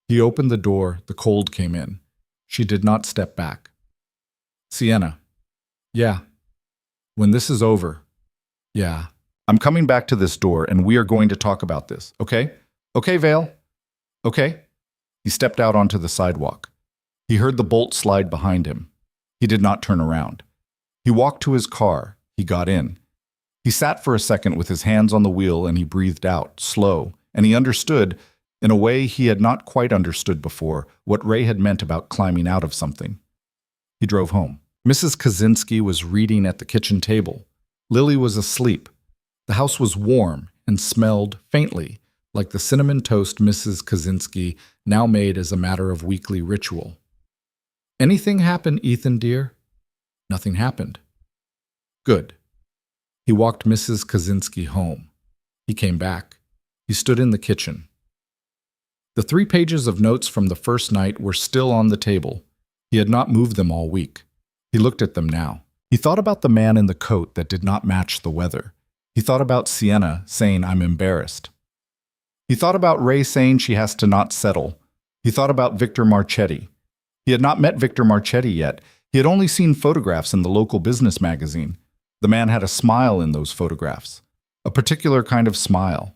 He opened the door. The cold came in. She did not step back. Sienna. Yeah. When this is over. Yeah. I'm coming back to this door and we are going to talk about this, okay? Okay, Vale? Okay? He stepped out onto the sidewalk. He heard the bolt slide behind him. He did not turn around. He walked to his car. He got in. He sat for a second with his hands on the wheel and he breathed out, slow, and he understood, in a way he had not quite understood before, what Ray had meant about climbing out of something. He drove home. Mrs. Kaczynski was reading at the kitchen table. Lily was asleep. The house was warm and smelled faintly like the cinnamon toast Mrs. Kaczynski now made as a matter of weekly ritual. Anything happen, Ethan, dear? Nothing happened. Good. He walked Mrs. Kaczynski home. He came back. He stood in the kitchen. The 3 pages of notes from the first night were still on the table. He had not moved them all week. He looked at them now. He thought about the man in the coat that did not match the weather. He thought about Sienna saying, I'm embarrassed. He thought about Ray saying she has to not settle. He thought about Victor Marchetti. He had not met Victor Marchetti yet. He had only seen photographs in the local business magazine. The man had a smile in those photographs, a particular kind of smile.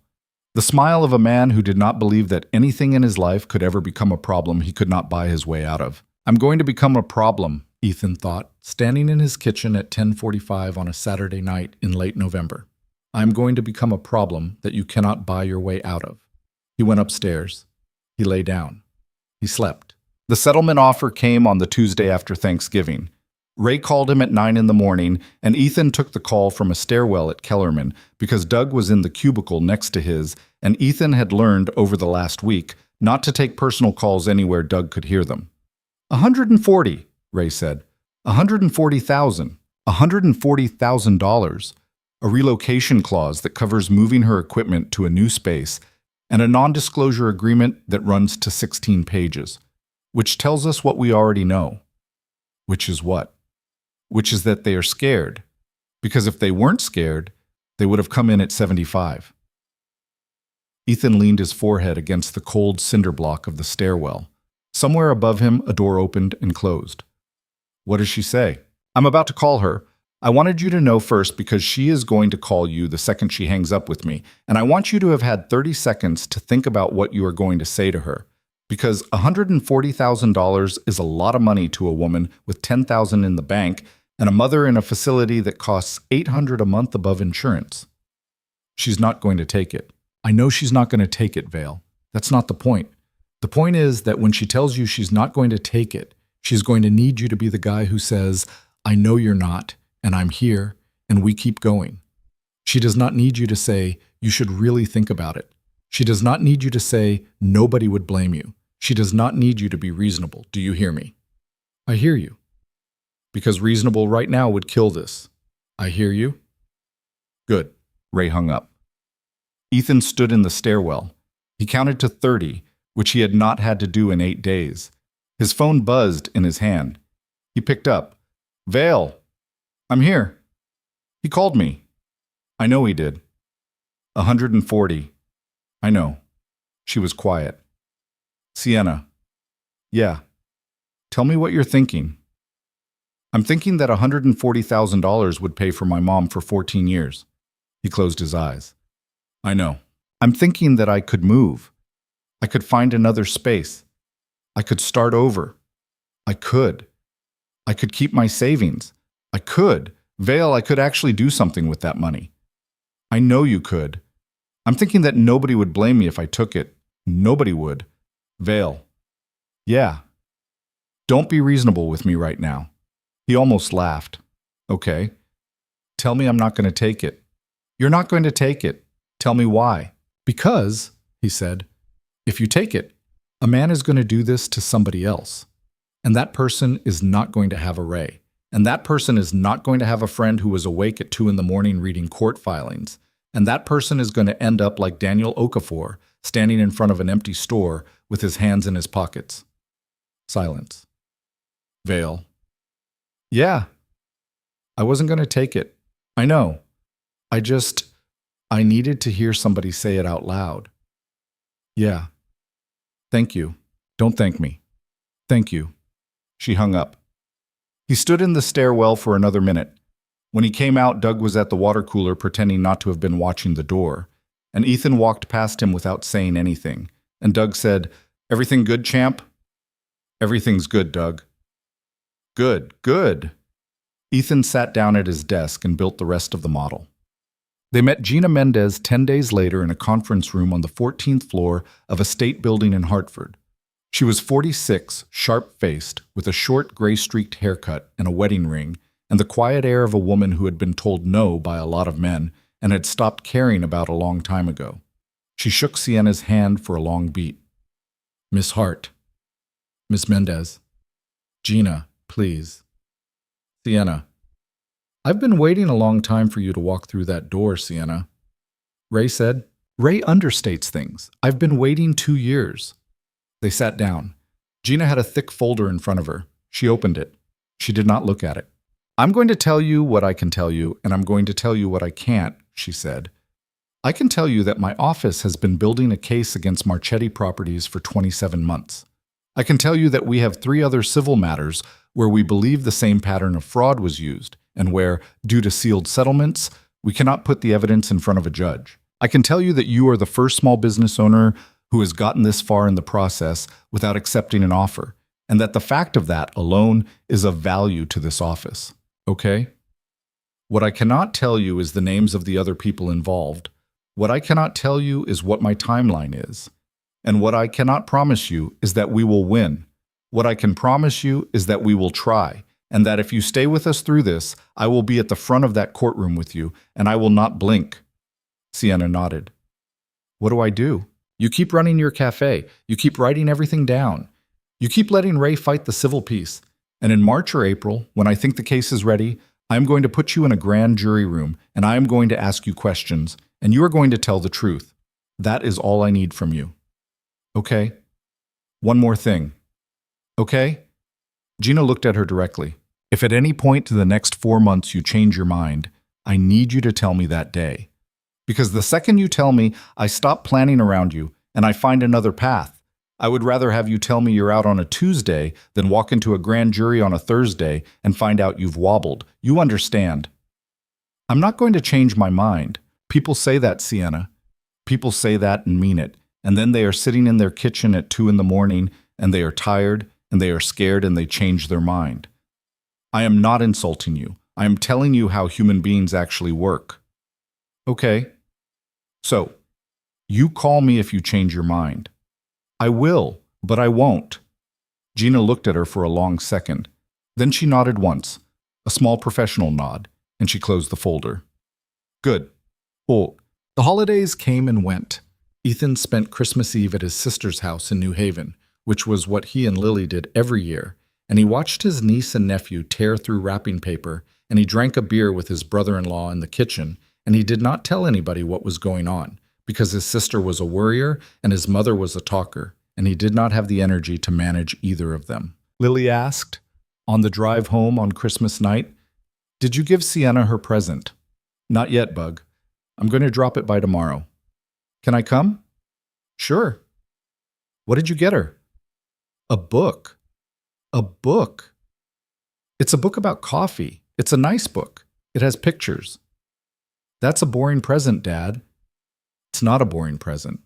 The smile of a man who did not believe that anything in his life could ever become a problem he could not buy his way out of. I'm going to become a problem, Ethan thought, standing in his kitchen at 10:45 on a Saturday night in late November. I'm going to become a problem that you cannot buy your way out of. He went upstairs. He lay down. He slept. The settlement offer came on the Tuesday after Thanksgiving. Ray called him at 9 in the morning, and Ethan took the call from a stairwell at Kellerman because Doug was in the cubicle next to his, and Ethan had learned over the last week not to take personal calls anywhere Doug could hear them. 140, Ray said. 140,000. $140,000. A relocation clause that covers moving her equipment to a new space, and a non-disclosure agreement that runs to 16 pages, which tells us what we already know. Which is what? Which is that they are scared, because if they weren't scared, they would have come in at 75. Ethan leaned his forehead against the cold cinder block of the stairwell. Somewhere above him, a door opened and closed. What does she say? I'm about to call her. I wanted you to know first because she is going to call you the second she hangs up with me, and I want you to have had 30 seconds to think about what you are going to say to her. Because $140,000 is a lot of money to a woman with $10,000 in the bank and a mother in a facility that costs $800 a month above insurance. She's not going to take it. I know she's not going to take it, Vale. That's not the point. The point is that when she tells you she's not going to take it, she's going to need you to be the guy who says, I know you're not, and I'm here, and we keep going. She does not need you to say, you should really think about it. She does not need you to say, nobody would blame you. She does not need you to be reasonable. Do you hear me? I hear you. Because reasonable right now would kill this. I hear you. Good. Ray hung up. Ethan stood in the stairwell. He counted to 30, which he had not had to do in 8 days. His phone buzzed in his hand. He picked up. Vale, I'm here. He called me. I know he did. 140. I know. She was quiet. Sienna. Yeah. Tell me what you're thinking. I'm thinking that $140,000 would pay for my mom for 14 years. He closed his eyes. I know. I'm thinking that I could move. I could find another space. I could start over. I could keep my savings. I could. Vale, I could actually do something with that money. I know you could. I'm thinking that nobody would blame me if I took it. Nobody would. Vale. Yeah. Don't be reasonable with me right now. He almost laughed. Okay. Tell me I'm not going to take it. You're not going to take it. Tell me why. Because, he said, if you take it, a man is going to do this to somebody else. And that person is not going to have a Ray. And that person is not going to have a friend who was awake at 2 a.m. reading court filings. And that person is going to end up like Daniel Okafor, standing in front of an empty store with his hands in his pockets. Silence. Vale. Yeah. I wasn't going to take it. I know. I needed to hear somebody say it out loud. Yeah. Thank you. Don't thank me. Thank you. She hung up. He stood in the stairwell for another minute. When he came out, Doug was at the water cooler pretending not to have been watching the door, and Ethan walked past him without saying anything, and Doug said, Everything good, champ? Everything's good, Doug. Good, good. Ethan sat down at his desk and built the rest of the model. They met Gina Mendez 10 days later in a conference room on the 14th floor of a state building in Hartford. She was 46, sharp-faced, with a short gray-streaked haircut and a wedding ring, and the quiet air of a woman who had been told no by a lot of men and had stopped caring about a long time ago. She shook Sienna's hand for a long beat. Miss Hart. Miss Mendez. Gina, please. Sienna. I've been waiting a long time for you to walk through that door, Sienna. Ray said. Ray understates things. I've been waiting 2 years. They sat down. Gina had a thick folder in front of her. She opened it. She did not look at it. I'm going to tell you what I can tell you, and I'm going to tell you what I can't, she said. I can tell you that my office has been building a case against Marchetti Properties for 27 months. I can tell you that we have 3 other civil matters where we believe the same pattern of fraud was used, and where, due to sealed settlements, we cannot put the evidence in front of a judge. I can tell you that you are the first small business owner who has gotten this far in the process without accepting an offer, and that the fact of that alone is of value to this office. Okay? What I cannot tell you is the names of the other people involved. What I cannot tell you is what my timeline is. And what I cannot promise you is that we will win. What I can promise you is that we will try, and that if you stay with us through this, I will be at the front of that courtroom with you, and I will not blink. Sienna nodded. What do I do? You keep running your cafe. You keep writing everything down. You keep letting Ray fight the civil piece. And in March or April, when I think the case is ready, I am going to put you in a grand jury room, and I am going to ask you questions, and you are going to tell the truth. That is all I need from you. Okay? One more thing. Okay? Gina looked at her directly. If at any point in the next 4 months you change your mind, I need you to tell me that day. Because the second you tell me, I stop planning around you, and I find another path. I would rather have you tell me you're out on a Tuesday than walk into a grand jury on a Thursday and find out you've wobbled. You understand. I'm not going to change my mind. People say that, Sienna. People say that and mean it. And then they are sitting in their kitchen at 2 in the morning, and they are tired, and they are scared, and they change their mind. I am not insulting you. I am telling you how human beings actually work. Okay. So, you call me if you change your mind. I will, but I won't. Gina looked at her for a long second. Then she nodded once, a small professional nod, and she closed the folder. Good. Oh, the holidays came and went. Ethan spent Christmas Eve at his sister's house in New Haven, which was what he and Lily did every year, and he watched his niece and nephew tear through wrapping paper, and he drank a beer with his brother-in-law in the kitchen, and he did not tell anybody what was going on, because his sister was a worrier and his mother was a talker, and he did not have the energy to manage either of them. Lily asked, on the drive home on Christmas night, "Did you give Sienna her present?" "Not yet, Bug. I'm going to drop it by tomorrow." "Can I come?" "Sure." "What did you get her?" "A book." "A book?" "It's a book about coffee. It's a nice book. It has pictures." "That's a boring present, Dad." "It's not a boring present."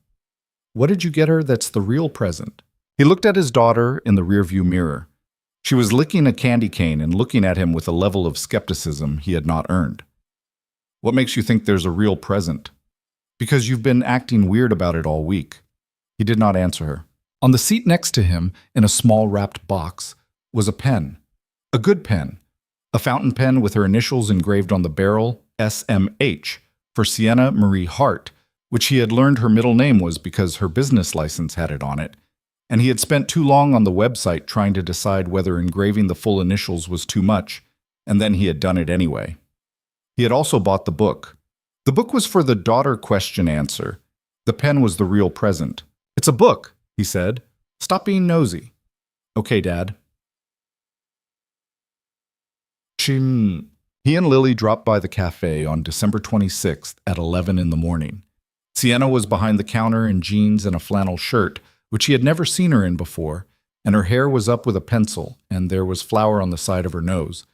"What did you get her that's the real present?" He looked at his daughter in the rearview mirror. She was licking a candy cane and looking at him with a level of skepticism he had not earned. "What makes you think there's a real present?" "Because you've been acting weird about it all week." He did not answer her. On the seat next to him, in a small wrapped box, was a pen. A good pen. A fountain pen with her initials engraved on the barrel, SMH, for Sienna Marie Hart, which he had learned her middle name was because her business license had it on it, and he had spent too long on the website trying to decide whether engraving the full initials was too much, and then he had done it anyway. He had also bought the book. The book was for the daughter question answer. The pen was the real present. "It's a book," he said. "Stop being nosy." "Okay, Dad." Chim. He and Lily dropped by the cafe on December 26th at 11 in the morning. Sienna was behind the counter in jeans and a flannel shirt, which he had never seen her in before, and her hair was up with a pencil, and there was flour on the side of her nose.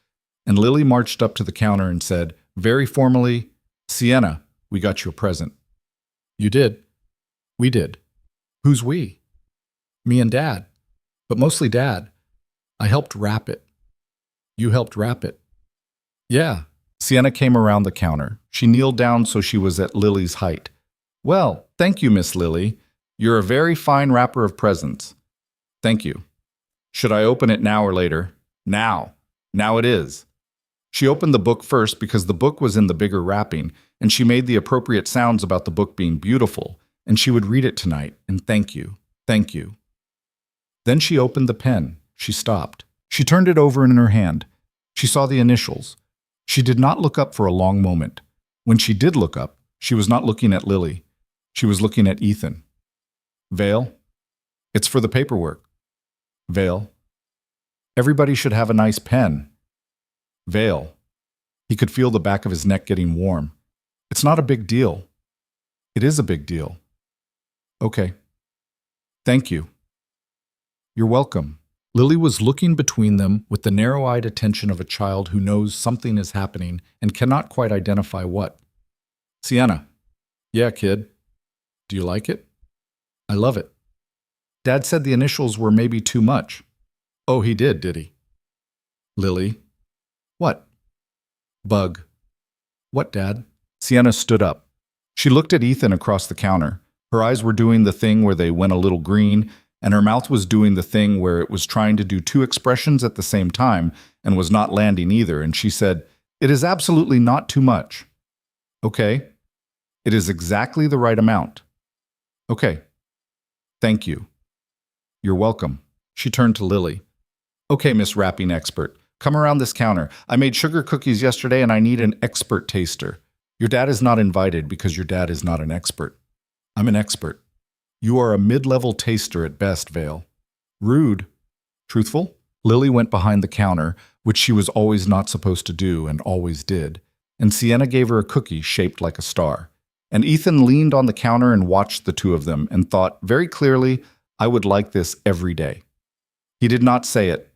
And Lily marched up to the counter and said, very formally, "Sienna, we got you a present." "You did?" "We did." "Who's we?" "Me and Dad. But mostly Dad. I helped wrap it." "You helped wrap it?" "Yeah." Sienna came around the counter. She kneeled down so she was at Lily's height. "Well, thank you, Miss Lily. You're a very fine wrapper of presents." "Thank you." "Should I open it now or later?" "Now. Now it is." She opened the book first because the book was in the bigger wrapping, and she made the appropriate sounds about the book being beautiful, and she would read it tonight, and thank you, thank you. Then she opened the pen. She stopped. She turned it over in her hand. She saw the initials. She did not look up for a long moment. When she did look up, she was not looking at Lily. She was looking at Ethan. "Vale? It's for the paperwork." "Vale? Everybody should have a nice pen." "Vale." He could feel the back of his neck getting warm. "It's not a big deal." "It is a big deal." "Okay. Thank you." "You're welcome." Lily was looking between them with the narrow-eyed attention of a child who knows something is happening and cannot quite identify what. "Sienna." "Yeah, kid." "Do you like it?" "I love it." "Dad said the initials were maybe too much." "Oh, he did he?" "Lily." "What?" "Bug." "What, Dad?" Sienna stood up. She looked at Ethan across the counter. Her eyes were doing the thing where they went a little green, and her mouth was doing the thing where it was trying to do two expressions at the same time and was not landing either, and she said, "It is absolutely not too much." "Okay. It is exactly the right amount." "Okay. Thank you." "You're welcome." She turned to Lily. "Okay, Miss Wrapping Expert, come around this counter. I made sugar cookies yesterday and I need an expert taster. Your dad is not invited because your dad is not an expert. I'm an expert. You are a mid-level taster at best, Vale." "Rude." "Truthful?" Lily went behind the counter, which she was always not supposed to do and always did, and Sienna gave her a cookie shaped like a star. And Ethan leaned on the counter and watched the two of them and thought very clearly, I would like this every day. He did not say it.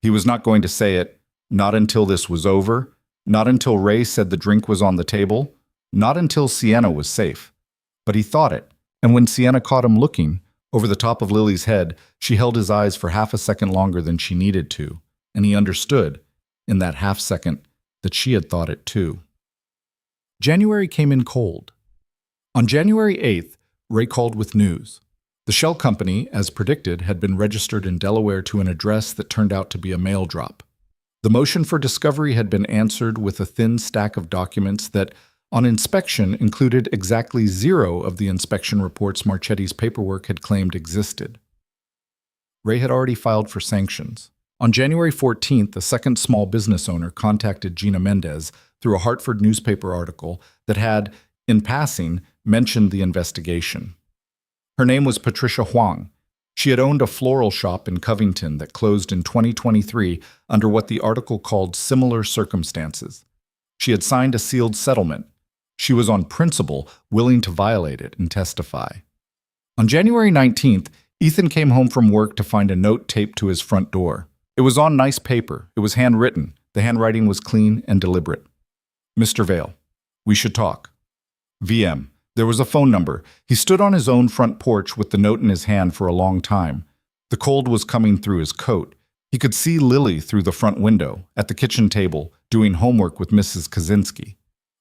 He was not going to say it, not until this was over, not until Ray said the drink was on the table, not until Sienna was safe. But he thought it, and when Sienna caught him looking, over the top of Lily's head, she held his eyes for half a second longer than she needed to, and he understood, in that half second, that she had thought it too. January came in cold. On January 8th, Ray called with news. The shell company, as predicted, had been registered in Delaware to an address that turned out to be a mail drop. The motion for discovery had been answered with a thin stack of documents that, on inspection, included exactly 0 of the inspection reports Marchetti's paperwork had claimed existed. Ray had already filed for sanctions. On January 14th, a second small business owner contacted Gina Mendez through a Hartford newspaper article that had, in passing, mentioned the investigation. Her name was Patricia Huang. She had owned a floral shop in Covington that closed in 2023 under what the article called similar circumstances. She had signed a sealed settlement. She was on principle willing to violate it and testify. On January 19th, Ethan came home from work to find a note taped to his front door. It was on nice paper. It was handwritten. The handwriting was clean and deliberate. Mr. Vale, we should talk. VM. There was a phone number. He stood on his own front porch with the note in his hand for a long time. The cold was coming through his coat. He could see Lily through the front window, at the kitchen table, doing homework with Mrs. Kaczynski.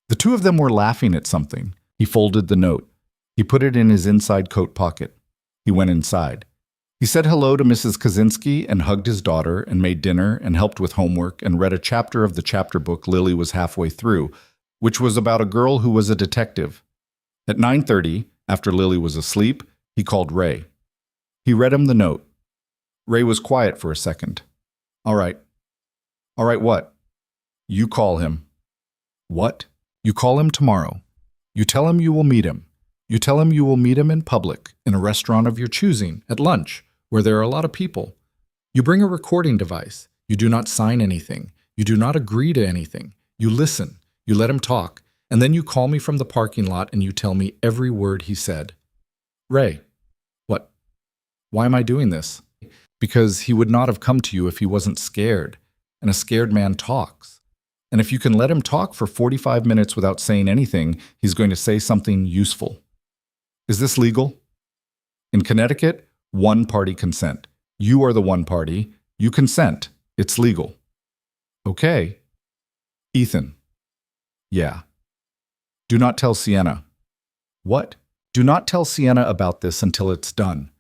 The two of them were laughing at something. He folded the note. He put it in his inside coat pocket. He went inside. He said hello to Mrs. Kaczynski and hugged his daughter and made dinner and helped with homework and read a chapter of the chapter book Lily was halfway through, which was about a girl who was a detective. At 9:30, after Lily was asleep, he called Ray. He read him the note. Ray was quiet for a second. All right. All right, what? You call him. What? You call him tomorrow. You tell him you will meet him. You tell him you will meet him in public, in a restaurant of your choosing, at lunch, where there are a lot of people. You bring a recording device. You do not sign anything. You do not agree to anything. You listen. You let him talk. And then you call me from the parking lot and you tell me every word he said. Ray, what? Why am I doing this? Because he would not have come to you if he wasn't scared, and a scared man talks. And if you can let him talk for 45 minutes without saying anything, he's going to say something useful. Is this legal? In Connecticut, one-party consent. You are the one party. You consent. It's legal. Okay. Ethan. Yeah. Do not tell Sienna. What? Do not tell Sienna about this until it's done.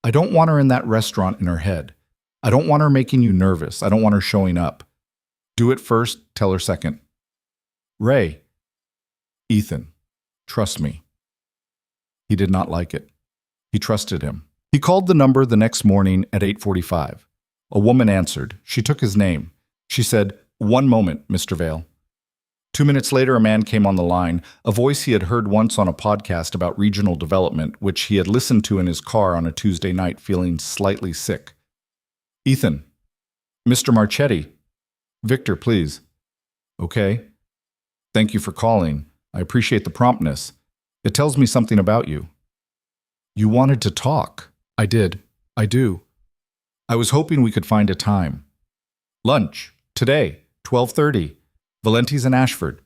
I don't want her in that restaurant in her head. I don't want her making you nervous. I don't want her showing up. Do it first, tell her second. Ray. Ethan. Trust me. He did not like it. He trusted him. He called the number the next morning at 8:45. A woman answered. She took his name. She said, "One moment, Mr. Vale." 2 minutes later, a man came on the line, a voice he had heard once on a podcast about regional development, which he had listened to in his car on a Tuesday night feeling slightly sick. Ethan. Mr. Marchetti. Victor, please. Okay. Thank you for calling. I appreciate the promptness. It tells me something about you. You wanted to talk. I did. I do. I was hoping we could find a time. Lunch. Today. 12:30. Valenti's in Ashford.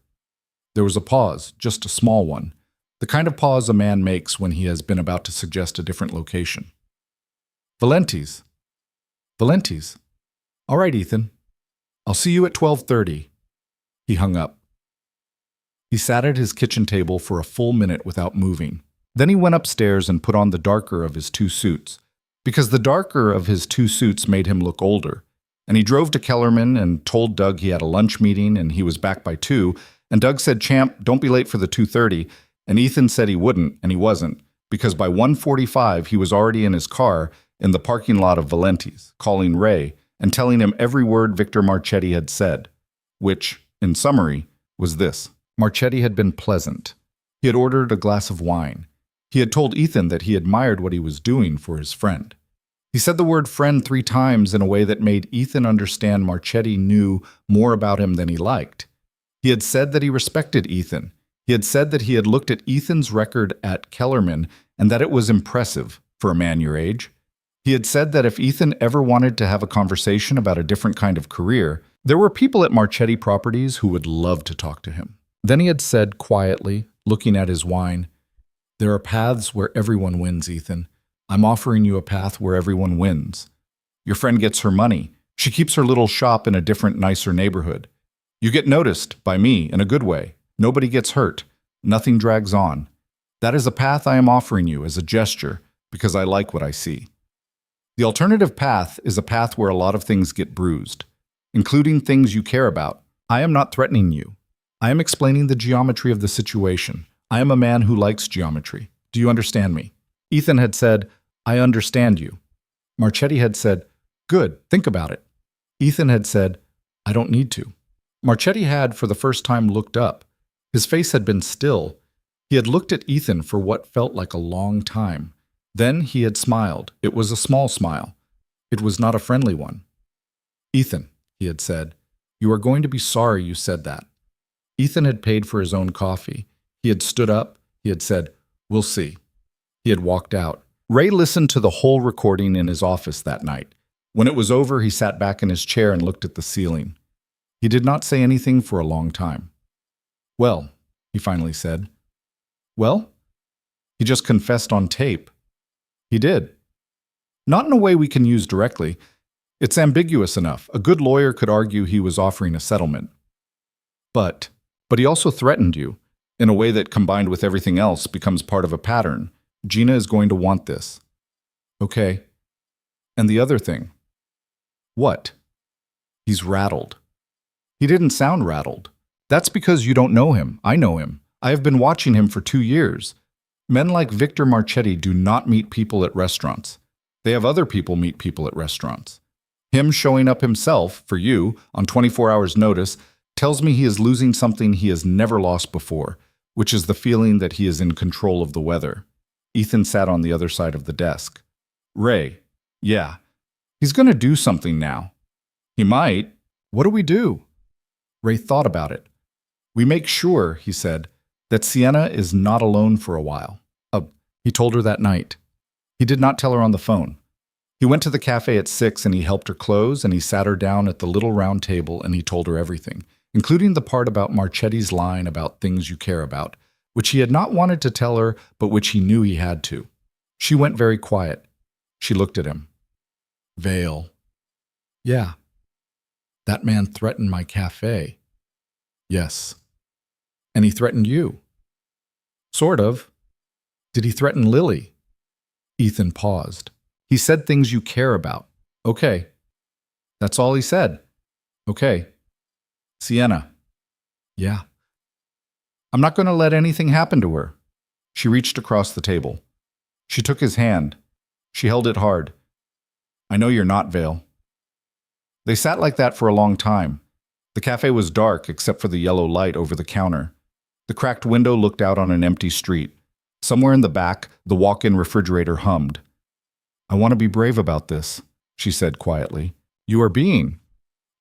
There was a pause, just a small one, the kind of pause a man makes when he has been about to suggest a different location. Valenti's. Valenti's. All right, Ethan. I'll see you at 12:30. He hung up. He sat at his kitchen table for a full minute without moving. Then he went upstairs and put on the darker of his 2 suits, because the darker of his 2 suits made him look older. And he drove to Kellerman and told Doug he had a lunch meeting and he was back by 2. And Doug said, "Champ, don't be late for the 2:30. And Ethan said he wouldn't, and he wasn't, because by 1:45 he was already in his car in the parking lot of Valenti's, calling Ray and telling him every word Victor Marchetti had said, which, in summary, was this. Marchetti had been pleasant. He had ordered a glass of wine. He had told Ethan that he admired what he was doing for his friend. He said the word friend 3 times in a way that made Ethan understand Marchetti knew more about him than he liked. He had said that he respected Ethan. He had said that he had looked at Ethan's record at Kellerman and that it was impressive for a man your age. He had said that if Ethan ever wanted to have a conversation about a different kind of career, there were people at Marchetti Properties who would love to talk to him. Then he had said quietly, looking at his wine, "There are paths where everyone wins, Ethan. I'm offering you a path where everyone wins. Your friend gets her money. She keeps her little shop in a different, nicer neighborhood. You get noticed by me in a good way. Nobody gets hurt. Nothing drags on. That is a path I am offering you as a gesture because I like what I see. The alternative path is a path where a lot of things get bruised, including things you care about. I am not threatening you. I am explaining the geometry of the situation. I am a man who likes geometry. Do you understand me?" Ethan had said, "I understand you." Marchetti had said, "Good, think about it." Ethan had said, "I don't need to." Marchetti had, for the first time, looked up. His face had been still. He had looked at Ethan for what felt like a long time. Then he had smiled. It was a small smile. It was not a friendly one. "Ethan," he had said, "you are going to be sorry you said that." Ethan had paid for his own coffee. He had stood up. He had said, "We'll see." He had walked out. Ray listened to the whole recording in his office that night. When it was over, he sat back in his chair and looked at the ceiling. He did not say anything for a long time. "Well," he finally said. "Well?" "He just confessed on tape." "He did." "Not in a way we can use directly. It's ambiguous enough. A good lawyer could argue he was offering a settlement. But he also threatened you, in a way that, combined with everything else, becomes part of a pattern. Gina is going to want this." "Okay. And the other thing?" "What?" "He's rattled." "He didn't sound rattled." "That's because you don't know him. I know him. I have been watching him for 2 years. Men like Victor Marchetti do not meet people at restaurants. They have other people meet people at restaurants. Him showing up himself, for you, on 24 hours' notice, tells me he is losing something he has never lost before, which is the feeling that he is in control of the weather." Ethan sat on the other side of the desk. "Ray, yeah. He's going to do something now." "He might. What do we do?" Ray thought about it. "We make sure," he said, "that Sienna is not alone for a while." He told her that night. He did not tell her on the phone. He went to the cafe at 6 and he helped her close and he sat her down at the little round table and he told her everything, including the part about Marchetti's line about things you care about, which he had not wanted to tell her, but which he knew he had to. She went very quiet. She looked at him. "Vale." "Yeah." "That man threatened my cafe." "Yes." "And he threatened you." "Sort of." "Did he threaten Lily?" Ethan paused. "He said things you care about." "Okay." "That's all he said." "Okay." "Sienna." "Yeah." "I'm not going to let anything happen to her." She reached across the table. She took his hand. She held it hard. "I know you're not, Vale." They sat like that for a long time. The cafe was dark except for the yellow light over the counter. The cracked window looked out on an empty street. Somewhere in the back, the walk-in refrigerator hummed. "I want to be brave about this," she said quietly. "You are being."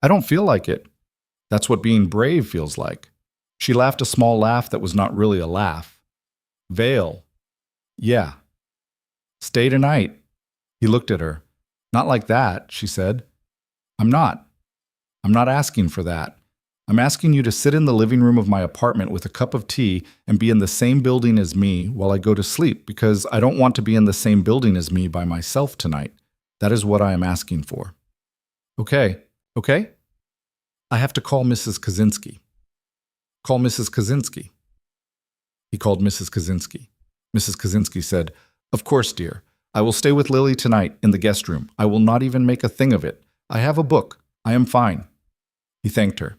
"I don't feel like it." "That's what being brave feels like." She laughed a small laugh that was not really a laugh. "Vale." "Yeah." "Stay tonight." He looked at her. "Not like that," she said. I'm not asking for that. I'm asking you to sit in the living room of my apartment with a cup of tea and be in the same building as me while I go to sleep because I don't want to be in the same building as me by myself tonight. That is what I am asking for." "Okay, okay?" "I have to call Mrs. Kaczynski." "Call Mrs. Kaczynski." He called Mrs. Kaczynski. Mrs. Kaczynski said, "Of course, dear. I will stay with Lily tonight in the guest room. I will not even make a thing of it. I have a book. I am fine." He thanked her.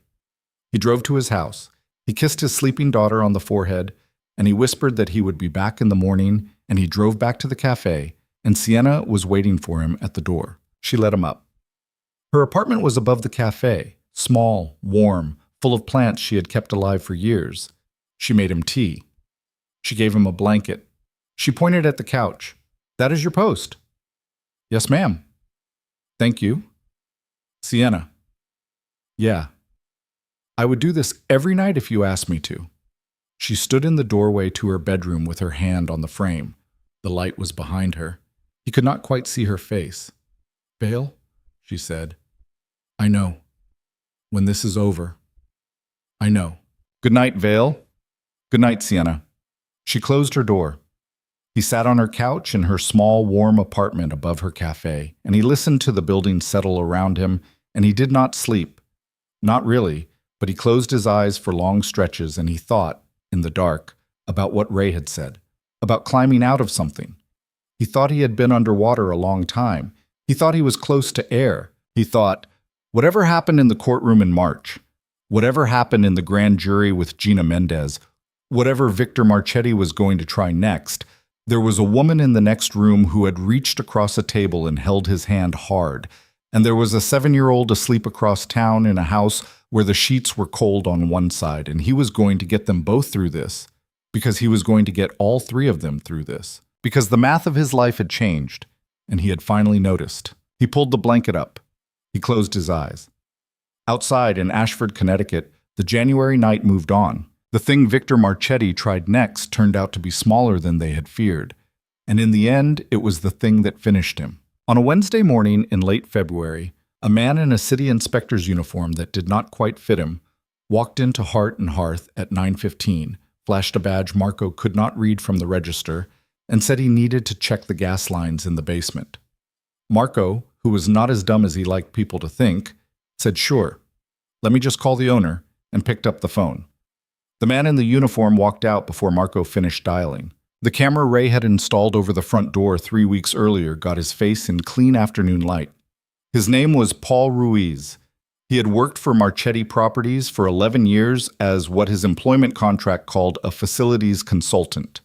He drove to his house. He kissed his sleeping daughter on the forehead, and he whispered that he would be back in the morning, and he drove back to the cafe, and Sienna was waiting for him at the door. She let him up. Her apartment was above the cafe, small, warm, full of plants she had kept alive for years. She made him tea. She gave him a blanket. She pointed at the couch. "That is your post." "Yes, ma'am." "Thank you." "Sienna." "Yeah." "I would do this every night if you asked me to." She stood in the doorway to her bedroom with her hand on the frame. The light was behind her. He could not quite see her face. "Vale," she said, "I know. When this is over, I know." "Good night, Vale." "Good night, Sienna." She closed her door. He sat on her couch in her small, warm apartment above her cafe, and he listened to the building settle around him, and he did not sleep. Not really, but he closed his eyes for long stretches and he thought, in the dark, about what Ray had said, about climbing out of something. He thought he had been underwater a long time. He thought he was close to air. He thought, whatever happened in the courtroom in March, whatever happened in the grand jury with Gina Mendez, whatever Victor Marchetti was going to try next, there was a woman in the next room who had reached across a table and held his hand hard, and there was a 7-year-old asleep across town in a house where the sheets were cold on one side, and he was going to get them both through this, because he was going to get all 3 of them through this, because the math of his life had changed, and he had finally noticed. He pulled the blanket up. He closed his eyes. Outside in Ashford, Connecticut, the January night moved on. The thing Victor Marchetti tried next turned out to be smaller than they had feared, and in the end, it was the thing that finished him. On a Wednesday morning in late February, a man in a city inspector's uniform that did not quite fit him walked into Heart and Hearth at 9:15, flashed a badge Marco could not read from the register, and said he needed to check the gas lines in the basement. Marco, who was not as dumb as he liked people to think, said, "Sure, let me just call the owner," and picked up the phone. The man in the uniform walked out before Marco finished dialing. The camera Ray had installed over the front door 3 weeks earlier got his face in clean afternoon light. His name was Paul Ruiz. He had worked for Marchetti Properties for 11 years as what his employment contract called a facilities consultant.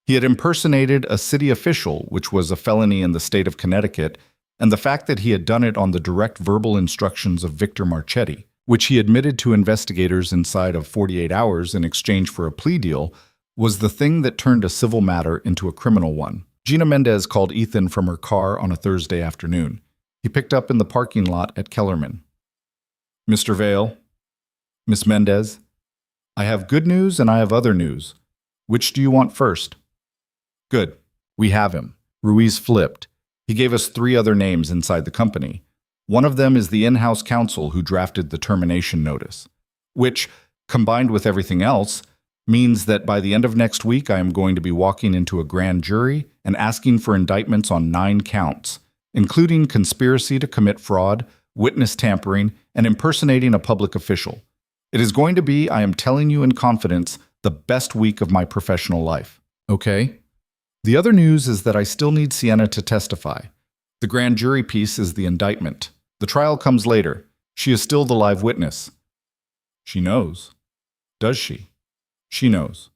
He had impersonated a city official, which was a felony in the state of Connecticut, and the fact that he had done it on the direct verbal instructions of Victor Marchetti, which he admitted to investigators inside of 48 hours in exchange for a plea deal, was the thing that turned a civil matter into a criminal one. Gina Mendez called Ethan from her car on a Thursday afternoon. He picked up in the parking lot at Kellerman. "Mr. Vale, Miss Mendez, I have good news and I have other news. Which do you want first?" "Good. We have him." Ruiz flipped. He gave us 3 other names inside the company. One of them is the in-house counsel who drafted the termination notice, which, combined with everything else, means that by the end of next week I am going to be walking into a grand jury and asking for indictments on 9 counts, including conspiracy to commit fraud, witness tampering, and impersonating a public official. It is going to be, I am telling you in confidence, the best week of my professional life. Okay? The other news is that I still need Sienna to testify. The grand jury piece is the indictment. The trial comes later. She is still the live witness. She knows. Does she? She knows.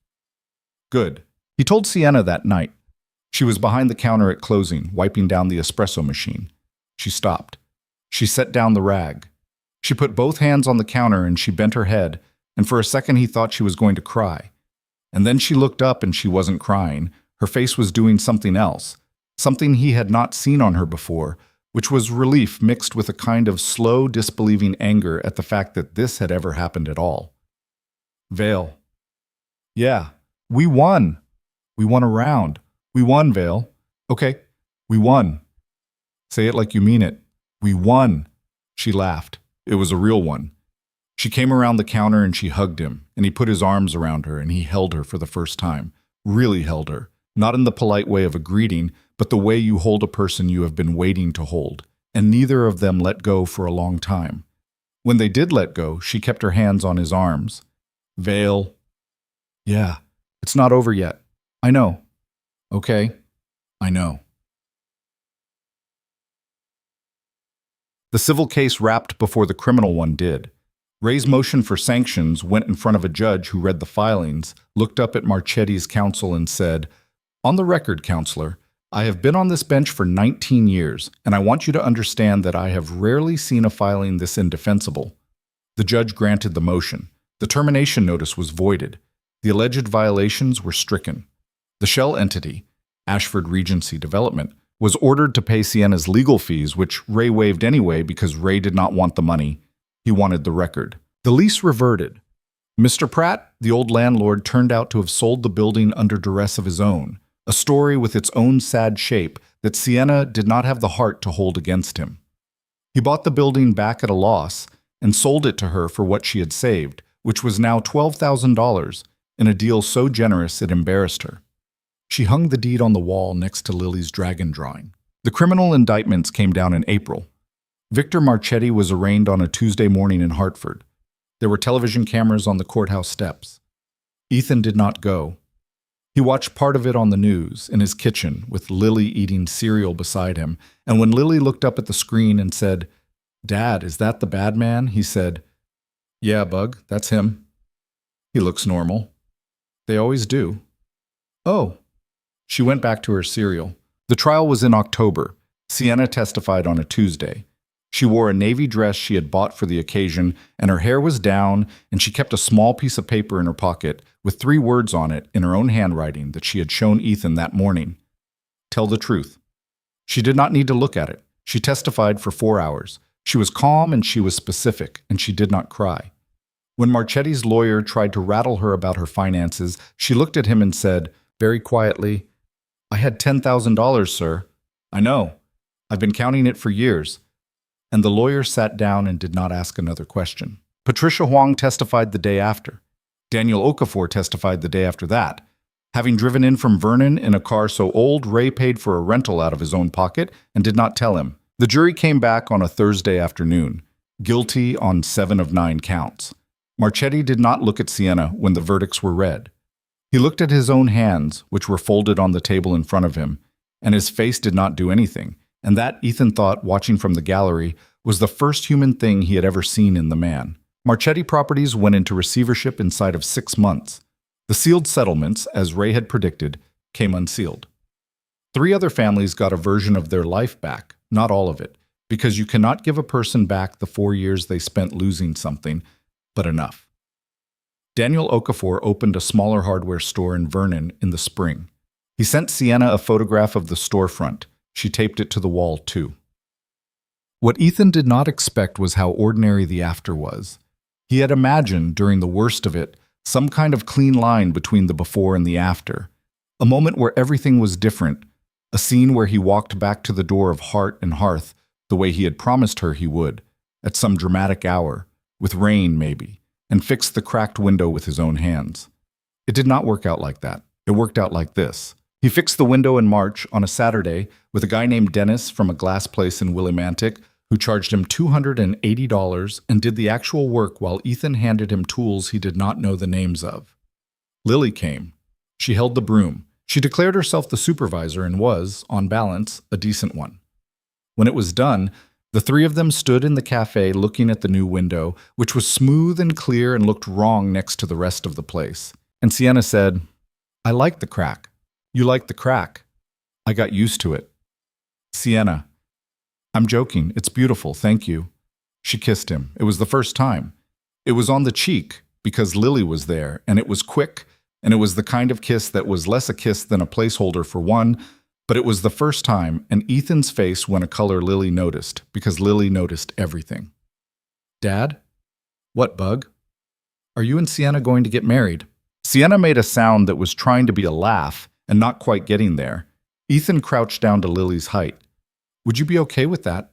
Good. He told Sienna that night. She was behind the counter at closing, wiping down the espresso machine. She stopped. She set down the rag. She put both hands on the counter and she bent her head, and for a second he thought she was going to cry. And then she looked up and she wasn't crying. Her face was doing something else, something he had not seen on her before, which was relief mixed with a kind of slow, disbelieving anger at the fact that this had ever happened at all. "Vale." "Yeah, we won. We won a round. We won, Vale." "Okay, we won." "Say it like you mean it. We won." She laughed. It was a real one. She came around the counter and she hugged him, and he put his arms around her and he held her for the first time. Really held her. Not in the polite way of a greeting, but the way you hold a person you have been waiting to hold, and neither of them let go for a long time. When they did let go, she kept her hands on his arms. "Vale." "Yeah, it's not over yet. I know." "Okay, I know." The civil case wrapped before the criminal one did. Ray's motion for sanctions went in front of a judge who read the filings, looked up at Marchetti's counsel and said, "On the record, counselor, I have been on this bench for 19 years, and I want you to understand that I have rarely seen a filing this indefensible." The judge granted the motion. The termination notice was voided. The alleged violations were stricken. The shell entity, Ashford Regency Development, was ordered to pay Sienna's legal fees, which Ray waived anyway because Ray did not want the money. He wanted the record. The lease reverted. Mr. Pratt, the old landlord, turned out to have sold the building under duress of his own, a story with its own sad shape that Sienna did not have the heart to hold against him. He bought the building back at a loss and sold it to her for what she had saved, which was now $12,000, in a deal so generous it embarrassed her. She hung the deed on the wall next to Lily's dragon drawing. The criminal indictments came down in April. Victor Marchetti was arraigned on a Tuesday morning in Hartford. There were television cameras on the courthouse steps. Ethan did not go. He watched part of it on the news in his kitchen with Lily eating cereal beside him, and when Lily looked up at the screen and said, "Dad, is that the bad man?" he said, "Yeah, Bug, that's him. He looks normal. They always do." "Oh." She went back to her cereal. The trial was in October. Sienna testified on a Tuesday. She wore a navy dress she had bought for the occasion, and her hair was down, and she kept a small piece of paper in her pocket with 3 words on it in her own handwriting that she had shown Ethan that morning. "Tell the truth." She did not need to look at it. She testified for 4 hours. She was calm and she was specific, and she did not cry. When Marchetti's lawyer tried to rattle her about her finances, she looked at him and said, very quietly, "I had $10,000, sir." "I know. I've been counting it for years." And the lawyer sat down and did not ask another question. Patricia Huang testified the day after. Daniel Okafor testified the day after that. Having driven in from Vernon in a car so old, Ray paid for a rental out of his own pocket and did not tell him. The jury came back on a Thursday afternoon, guilty on 7 of 9 counts. Marchetti did not look at Sienna when the verdicts were read. He looked at his own hands, which were folded on the table in front of him, and his face did not do anything, and that, Ethan thought, watching from the gallery, was the first human thing he had ever seen in the man. Marchetti Properties went into receivership inside of 6 months. The sealed settlements, as Ray had predicted, came unsealed. 3 other families got a version of their life back, not all of it, because you cannot give a person back the 4 years they spent losing something, but enough. Daniel Okafor opened a smaller hardware store in Vernon in the spring. He sent Sienna a photograph of the storefront. She taped it to the wall, too. What Ethan did not expect was how ordinary the after was. He had imagined, during the worst of it, some kind of clean line between the before and the after. A moment where everything was different. A scene where he walked back to the door of Heart and Hearth the way he had promised her he would, at some dramatic hour, with rain maybe, and fixed the cracked window with his own hands. It did not work out like that. It worked out like this. He fixed the window in March on a Saturday with a guy named Dennis from a glass place in Willimantic who charged him $280 and did the actual work while Ethan handed him tools he did not know the names of. Lily came. She held the broom. She declared herself the supervisor and was, on balance, a decent one. When it was done, the 3 of them stood in the cafe looking at the new window, which was smooth and clear and looked wrong next to the rest of the place. And Sienna said, "I like the crack." "You like the crack." "I got used to it." "Sienna." "I'm joking. It's beautiful. Thank you." She kissed him. It was the first time. It was on the cheek because Lily was there, and it was quick, and it was the kind of kiss that was less a kiss than a placeholder for one, but it was the first time, and Ethan's face went a color Lily noticed because Lily noticed everything. "Dad?" "What, Bug?" "Are you and Sienna going to get married?" Sienna made a sound that was trying to be a laugh and not quite getting there. Ethan crouched down to Lily's height. "Would you be okay with that?"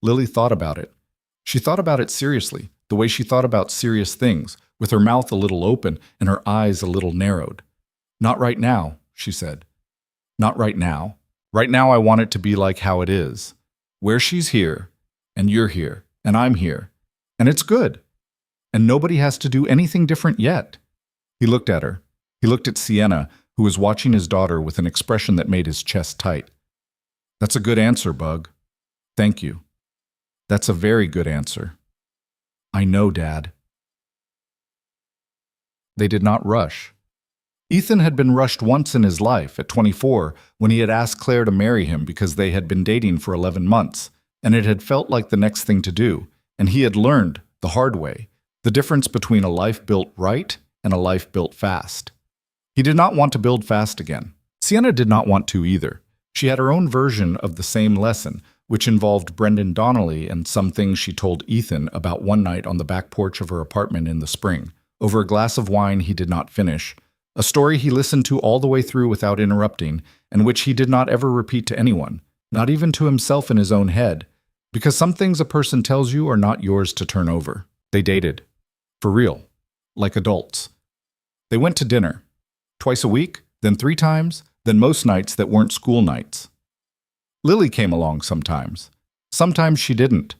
Lily thought about it. She thought about it seriously, the way she thought about serious things, with her mouth a little open and her eyes a little narrowed. "Not right now," she said. "Not right now. Right now I want it to be like how it is. Where she's here, and you're here, and I'm here. And it's good. And nobody has to do anything different yet." He looked at her. He looked at Sienna, who was watching his daughter with an expression that made his chest tight. "That's a good answer, Bug. Thank you. That's a very good answer." "I know, Dad." They did not rush. Ethan had been rushed once in his life, at 24, when he had asked Claire to marry him because they had been dating for 11 months, and it had felt like the next thing to do, and he had learned, the hard way, the difference between a life built right and a life built fast. He did not want to build fast again. Sienna did not want to either. She had her own version of the same lesson, which involved Brendan Donnelly and some things she told Ethan about one night on the back porch of her apartment in the spring, over a glass of wine he did not finish, a story he listened to all the way through without interrupting, and which he did not ever repeat to anyone, not even to himself in his own head, because some things a person tells you are not yours to turn over. They dated. For real. Like adults. They went to dinner. Twice a week, then 3 times, then most nights that weren't school nights. Lily came along sometimes. Sometimes she didn't.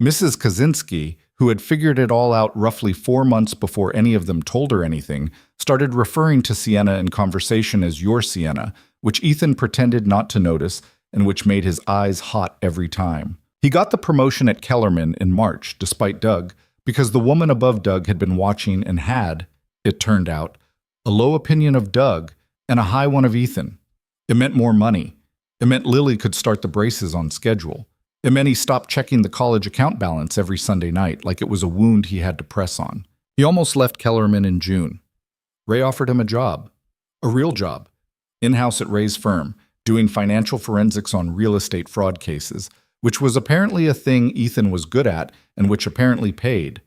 Mrs. Kaczynski, who had figured it all out roughly 4 months before any of them told her anything, started referring to Sienna in conversation as your Sienna, which Ethan pretended not to notice and which made his eyes hot every time. He got the promotion at Kellerman in March, despite Doug, because the woman above Doug had been watching and had, it turned out, a low opinion of Doug and a high one of Ethan. It meant more money. It meant Lily could start the braces on schedule. It meant he stopped checking the college account balance every Sunday night like it was a wound he had to press on. He almost left Kellerman in June. Ray offered him a job. A real job. In-house at Ray's firm, doing financial forensics on real estate fraud cases, which was apparently a thing Ethan was good at and which apparently paid.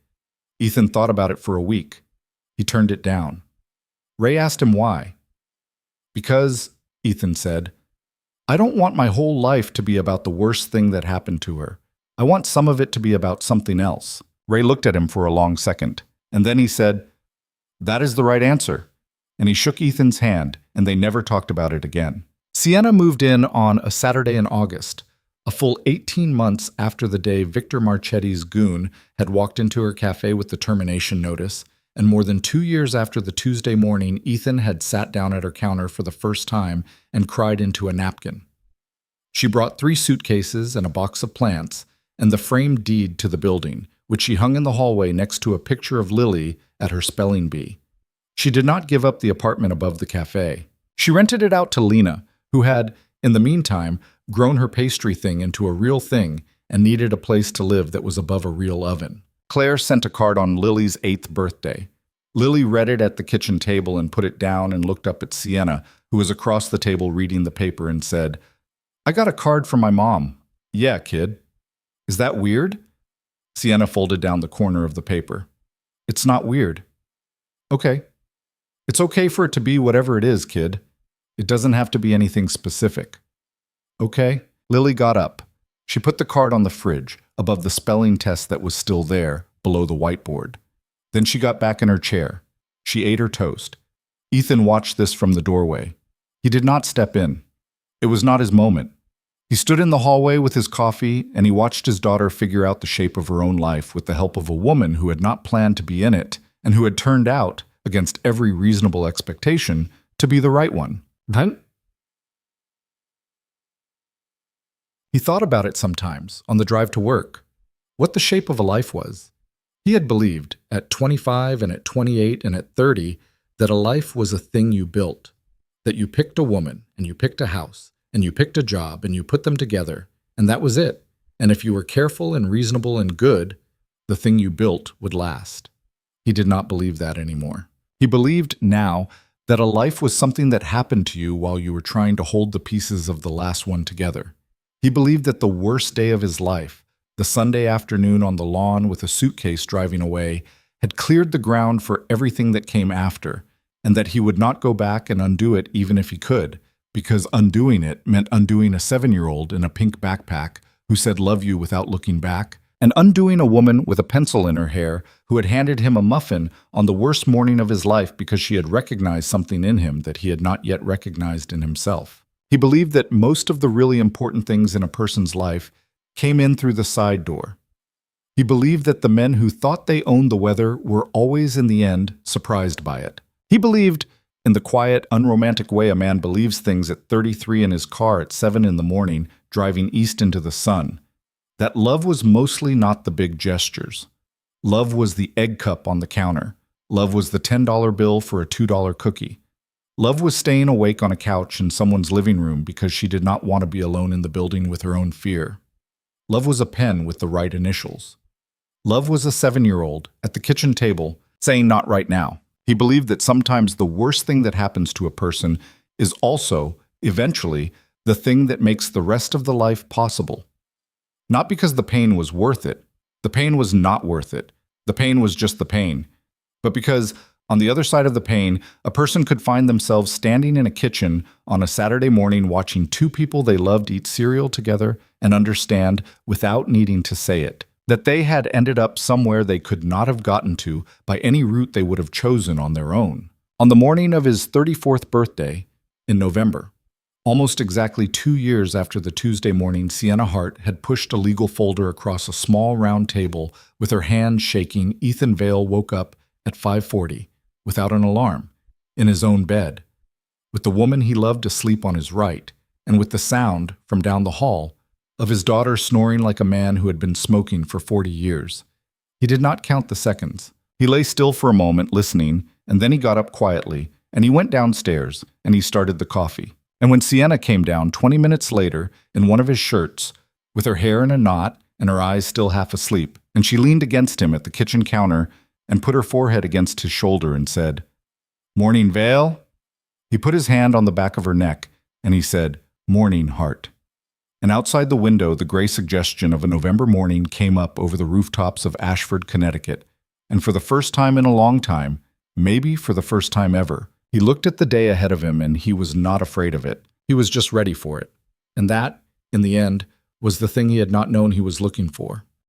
Ethan thought about it for a week. He turned it down. Ray asked him why. Because, Ethan said, I don't want my whole life to be about the worst thing that happened to her. I want some of it to be about something else. Ray looked at him for a long second, and then he said, That is the right answer. And he shook Ethan's hand, and they never talked about it again. Sienna moved in on a Saturday in August, a full 18 months after the day Victor Marchetti's goon had walked into her cafe with the termination notice, and more than 2 years after the Tuesday morning Ethan had sat down at her counter for the first time and cried into a napkin. She brought 3 suitcases and a box of plants and the framed deed to the building, which she hung in the hallway next to a picture of Lily at her spelling bee. She did not give up the apartment above the cafe. She rented it out to Lena, who had, in the meantime, grown her pastry thing into a real thing and needed a place to live that was above a real oven. Claire sent a card on Lily's 8th birthday. Lily read it at the kitchen table and put it down and looked up at Sienna, who was across the table reading the paper, and said, I got a card from my mom. Yeah, kid. Is that weird? Sienna folded down the corner of the paper. It's not weird. Okay. It's okay for it to be whatever it is, kid. It doesn't have to be anything specific. Okay. Lily got up. She put the card on the fridge, above the spelling test that was still there, below the whiteboard. Then she got back in her chair. She ate her toast. Ethan watched this from the doorway. He did not step in. It was not his moment. He stood in the hallway with his coffee, and he watched his daughter figure out the shape of her own life with the help of a woman who had not planned to be in it, and who had turned out, against every reasonable expectation, to be the right one. He thought about it sometimes, on the drive to work, what the shape of a life was. He had believed, at 25 and at 28 and at 30, that a life was a thing you built, that you picked a woman, and you picked a house, and you picked a job, and you put them together, and that was it. And if you were careful and reasonable and good, the thing you built would last. He did not believe that anymore. He believed now that a life was something that happened to you while you were trying to hold the pieces of the last one together. He believed that the worst day of his life, the Sunday afternoon on the lawn with a suitcase driving away, had cleared the ground for everything that came after, and that he would not go back and undo it even if he could, because undoing it meant undoing a 7-year-old in a pink backpack who said love you without looking back, and undoing a woman with a pencil in her hair who had handed him a muffin on the worst morning of his life because she had recognized something in him that he had not yet recognized in himself. He believed that most of the really important things in a person's life came in through the side door. He believed that the men who thought they owned the weather were always in the end surprised by it. He believed, in the quiet, unromantic way a man believes things at 33 in his car at 7 in the morning, driving east into the sun, that love was mostly not the big gestures. Love was the egg cup on the counter. Love was the $10 bill for a $2 cookie. Love was staying awake on a couch in someone's living room because she did not want to be alone in the building with her own fear. Love was a pen with the right initials. Love was a 7-year-old at the kitchen table saying not right now. He believed that sometimes the worst thing that happens to a person is also, eventually, the thing that makes the rest of the life possible. Not because the pain was worth it. The pain was not worth it. The pain was just the pain. But because, On the other side of the pane, a person could find themselves standing in a kitchen on a Saturday morning watching two people they loved eat cereal together and understand, without needing to say it, that they had ended up somewhere they could not have gotten to by any route they would have chosen on their own. On the morning of his 34th birthday, in November, almost exactly 2 years after the Tuesday morning Sienna Hart had pushed a legal folder across a small round table with her hand shaking, Ethan Vale woke up at 5:40, without an alarm, in his own bed, with the woman he loved asleep on his right, and with the sound, from down the hall, of his daughter snoring like a man who had been smoking for 40 years. He did not count the seconds. He lay still for a moment, listening, and then he got up quietly, and he went downstairs, and he started the coffee. And when Sienna came down 20 minutes later in one of his shirts, with her hair in a knot and her eyes still half asleep, and she leaned against him at the kitchen counter and put her forehead against his shoulder and said, "Morning, Vale?" He put his hand on the back of her neck, and he said, "Morning, Hart." And outside the window, the gray suggestion of a November morning came up over the rooftops of Ashford, Connecticut, and for the first time in a long time, maybe for the first time ever, he looked at the day ahead of him and he was not afraid of it. He was just ready for it. And that, in the end, was the thing he had not known he was looking for.